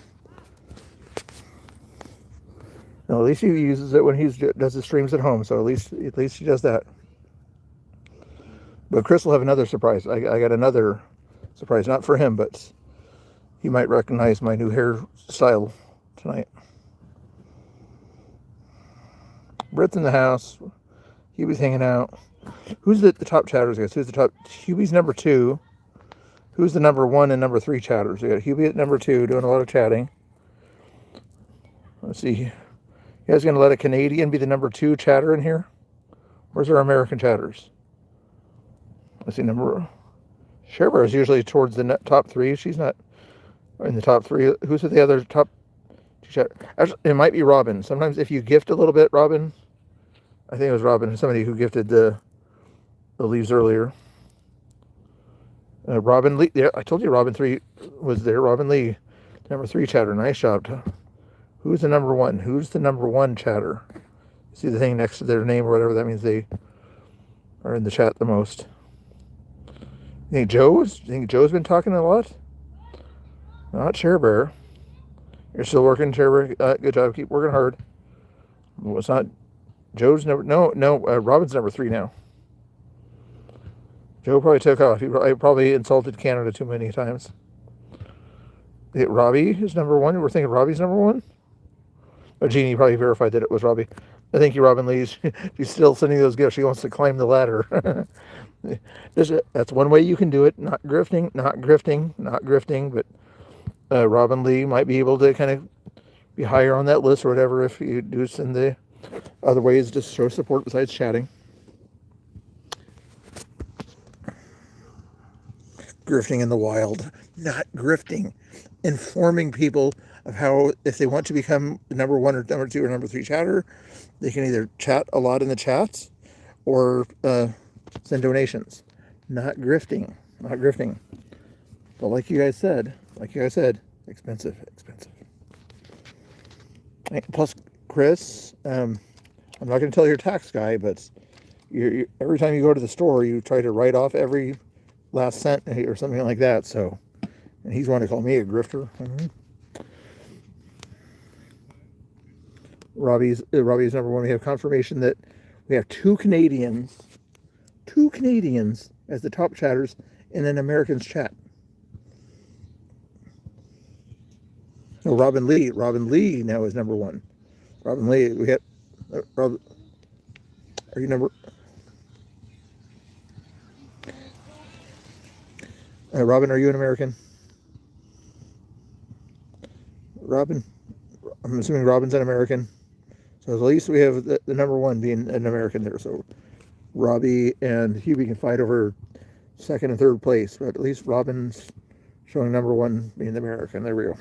No, at least he uses it when he does his streams at home, so at least he does that. But Chris will have another surprise. I got another surprise, not for him, but he might recognize my new hairstyle tonight. Brett's in the house. He was hanging out. Who's the top chatters, guys? Who's the top? Hubie's number 2. Who's the number 1 and number 3 chatters? We got Hubie at number 2 doing a lot of chatting. Let's see. You guys gonna let a Canadian be the number 2 chatter in here? Where's our American chatters? Let's see, Cherbear is usually towards the top 3. She's not in the top 3. Who's the other top 2 chatter? Actually, it might be Robin. Sometimes if you gift a little bit, Robin. I think it was Robin, somebody who gifted the leaves earlier. Robin Lee. Yeah, I told you Robin 3 was there. Robin Lee, number 3 chatter. Nice job. Who's the number 1? Who's the number 1 chatter? See the thing next to their name or whatever? That means they are in the chat the most. You think Joe's been talking a lot? Not Cherbear. You're still working, Cherbear. Good job. Keep working hard. Well, it's not Joe's number. No. Robin's number 3 now. Joe probably took off. I probably insulted Canada too many times. Robbie is number 1. We're thinking Robbie's number 1. Oh, Jeannie probably verified that it was Robbie. Thank you, Robin Lee. She's still sending those gifts. She wants to climb the ladder. That's one way you can do it. Not grifting. But Robin Lee might be able to kind of be higher on that list or whatever if you do send the other ways to show support besides chatting. Grifting in the wild. Not grifting. Informing people of how, if they want to become the number 1 or number 2 or number 3 chatter, they can either chat a lot in the chats or send donations. Not grifting. But like you guys said, expensive. Plus, Chris, I'm not going to tell your tax guy, but every time you go to the store, you try to write off every last cent or something like that. So, and he's wanting to call me a grifter. Robbie's number one. We have confirmation that we have two Canadians as the top chatters in an Americans chat. No, Robin Lee now is number one. Robin Lee, we have Rob. Are you number? Robin, are you an American? Robin, I'm assuming Robin's an American. So at least we have the number one being an American there. So Robbie and Hubie can fight over second and third place, but at least Robin's showing number one being the American. There we go.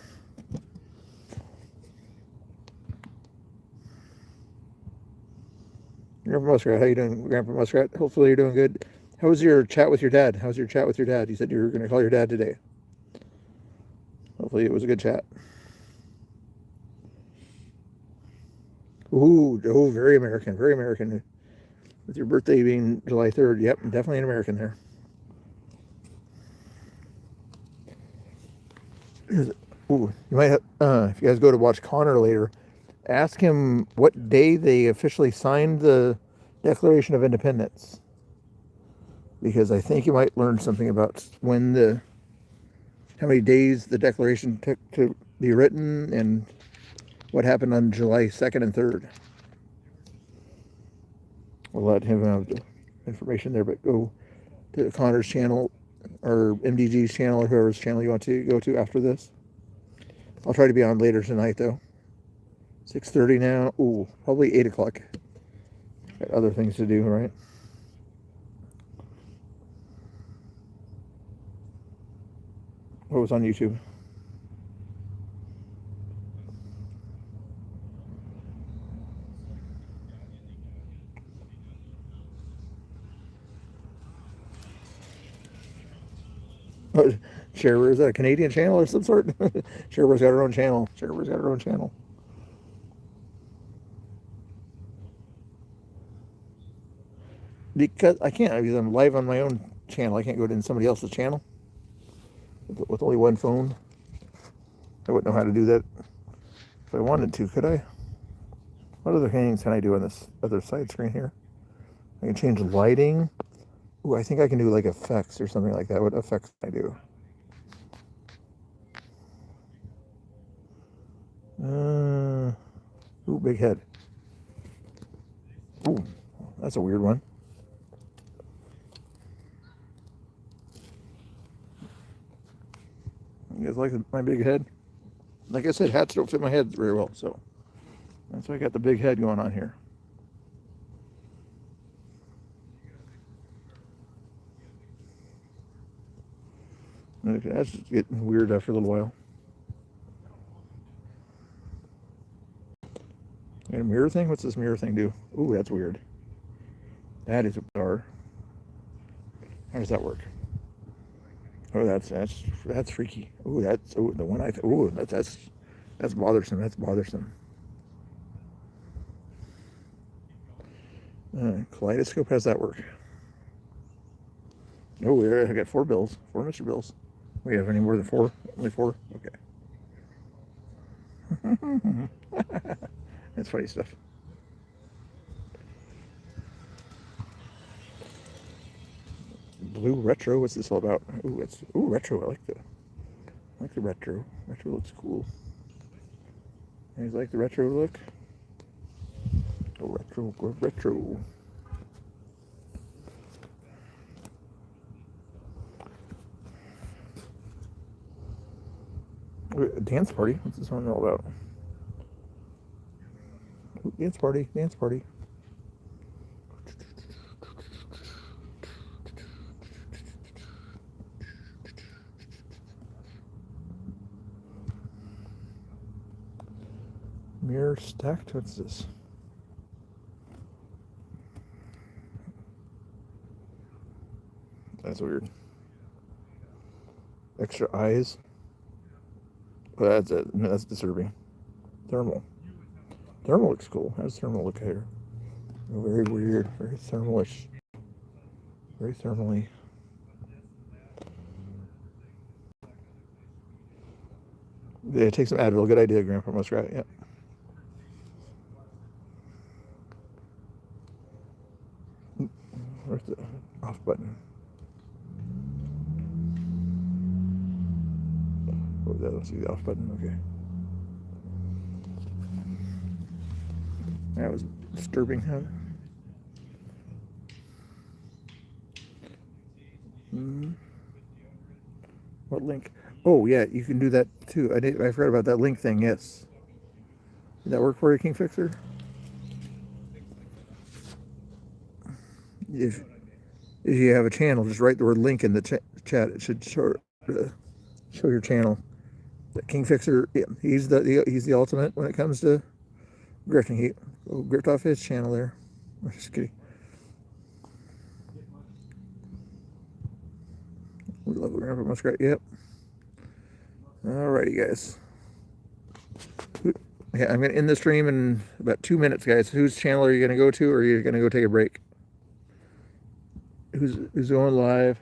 Grandpa Muskrat, how you doing, Grandpa Muskrat? Hopefully you're doing good. How was your chat with your dad? How's your chat with your dad? You said you were going to call your dad today. Hopefully it was a good chat. Ooh, very American, very American. With your birthday being July 3rd, yep, definitely an American there. Ooh, you might have, if you guys go to watch Connor later, ask him what day they officially signed the Declaration of Independence. Because I think you might learn something about how many days the Declaration took to be written and what happened on July 2nd and 3rd. We'll let him have the information there, but go to Connor's channel or MDG's channel or whoever's channel you want to go to after this. I'll try to be on later tonight though. 6:30 now. Ooh, probably 8 o'clock. Got other things to do, right? What was on YouTube? Oh, Shareware, is that a Canadian channel or some sort? Shareware's got her own channel. Shareware's got her own channel. Because I can't, because I'm live on my own channel. I can't go to somebody else's channel with only one phone. I wouldn't know how to do that if I wanted to, could I? What other things can I do on this other side screen here? I can change lighting. Ooh, I think I can do like effects or something like that. What effects can I do? Ooh, big head. Ooh, that's a weird one. You guys like my big head? Like I said, hats don't fit my head very well, so that's why I got the big head going on here. Okay, that's getting weird after a little while. And a mirror thing? What's this mirror thing do? Ooh, that's weird. That is bizarre. How does that work? Oh, that's freaky. Ooh, that's the one ooh, that's bothersome. That's bothersome. Kaleidoscope. How's that work? Oh, I got 4 bills. 4 Mr. Bills. We have any more than 4? Only 4? Okay. That's funny stuff. Blue retro. What's this all about? Ooh, retro. I like the retro. Retro looks cool. You guys like the retro look? Oh, retro. A dance party. What's this one all about? Ooh, dance party. Mirror stacked. What's this? That's weird. Extra eyes. Oh, that's disturbing. Thermal. Thermal looks cool. How's thermal look here? Very weird. Very thermalish. Very thermally. Yeah, take some Advil. Good idea, Grandpa Muskrat. Yep. Where's the off button? Oh, I don't see the off button. Okay. That was disturbing, huh? What link? Oh, yeah, you can do that too. I forgot about that link thing, yes. Did that work for you, King Fixer? If you have a channel, just write the word link in the chat. It should show your channel. The King Fixer, yeah, he's the ultimate when it comes to grifting. He grift off his channel there. I'm just kidding. We love Grandpa Muskrat. Yep. Alrighty, guys. Yeah, I'm gonna end the stream in about 2 minutes, guys. Whose channel are you gonna go to, or are you gonna go take a break? Who's going live?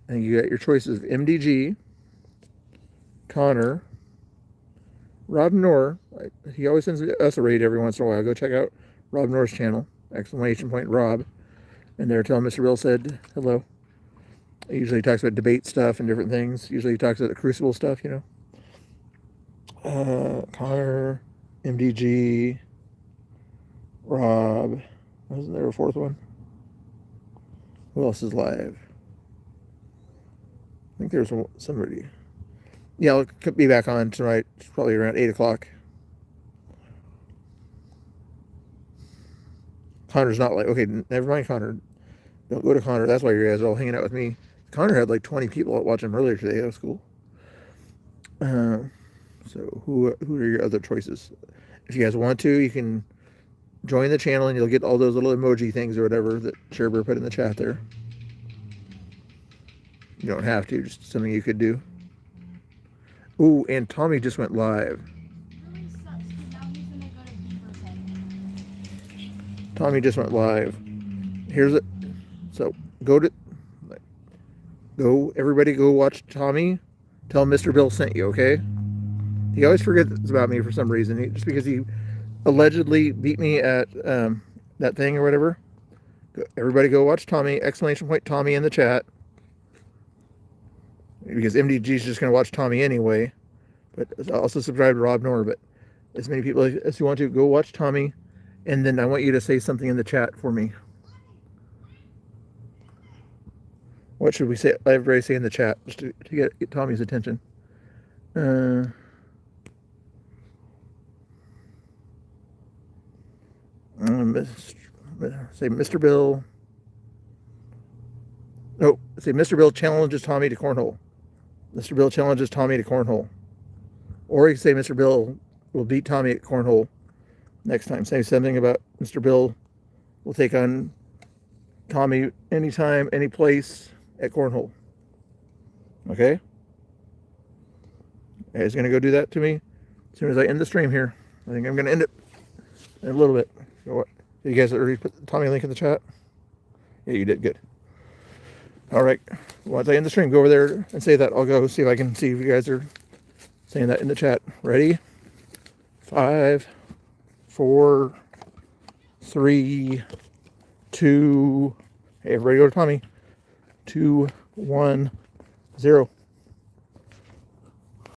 And you got your choices of MDG, Connor, Rob Knorr. He always sends us a raid every once in a while. Go check out Rob Knorr's channel, !Rob. And there, tell Mr. Bill said hello. He usually talks about debate stuff and different things. Usually he talks about the Crucible stuff, you know. Connor, MDG, Rob. Wasn't there a fourth one? Who else is live? I think there's somebody. Yeah, I'll be back on tonight, probably around 8 o'clock. Connor's not like, okay, never mind Connor. Don't go to Connor. That's why you guys are all hanging out with me. Connor had like 20 people watching him earlier today. That was cool. So who are your other choices? If you guys want to, you can join the channel and you'll get all those little emoji things or whatever that ShareBear put in the chat there. You don't have to, just something you could do. Ooh, and Tommy just went live. Tommy just went live. Here's it. So everybody go watch Tommy. Tell Mr. Bill sent you, okay? He always forgets about me for some reason. Just because he allegedly beat me at that thing or whatever. Everybody go watch Tommy, !Tommy in the chat. Because MDG's just going to watch Tommy anyway. But also subscribe to Rob Knorr. But as many people as you want to, go watch Tommy. And then I want you to say something in the chat for me. What should we say? Everybody say in the chat just to get Tommy's attention. Say Mr. Bill. Oh, say Mr. Bill challenges Tommy to cornhole. Mr. Bill challenges Tommy to cornhole. Or you say Mr. Bill will beat Tommy at cornhole next time. Say something about Mr. Bill will take on Tommy anytime, any place at cornhole. Okay? You guys gonna go do that to me as soon as I end the stream here. I think I'm gonna end it in a little bit. You guys already put the Tommy link in the chat? Yeah, you did good. All right. Once I end the stream, go over there and say that. I'll go see if I can see if you guys are saying that in the chat. Ready? 5, 4, 3, 2. Hey, everybody go to Tommy. 2, 1, 0.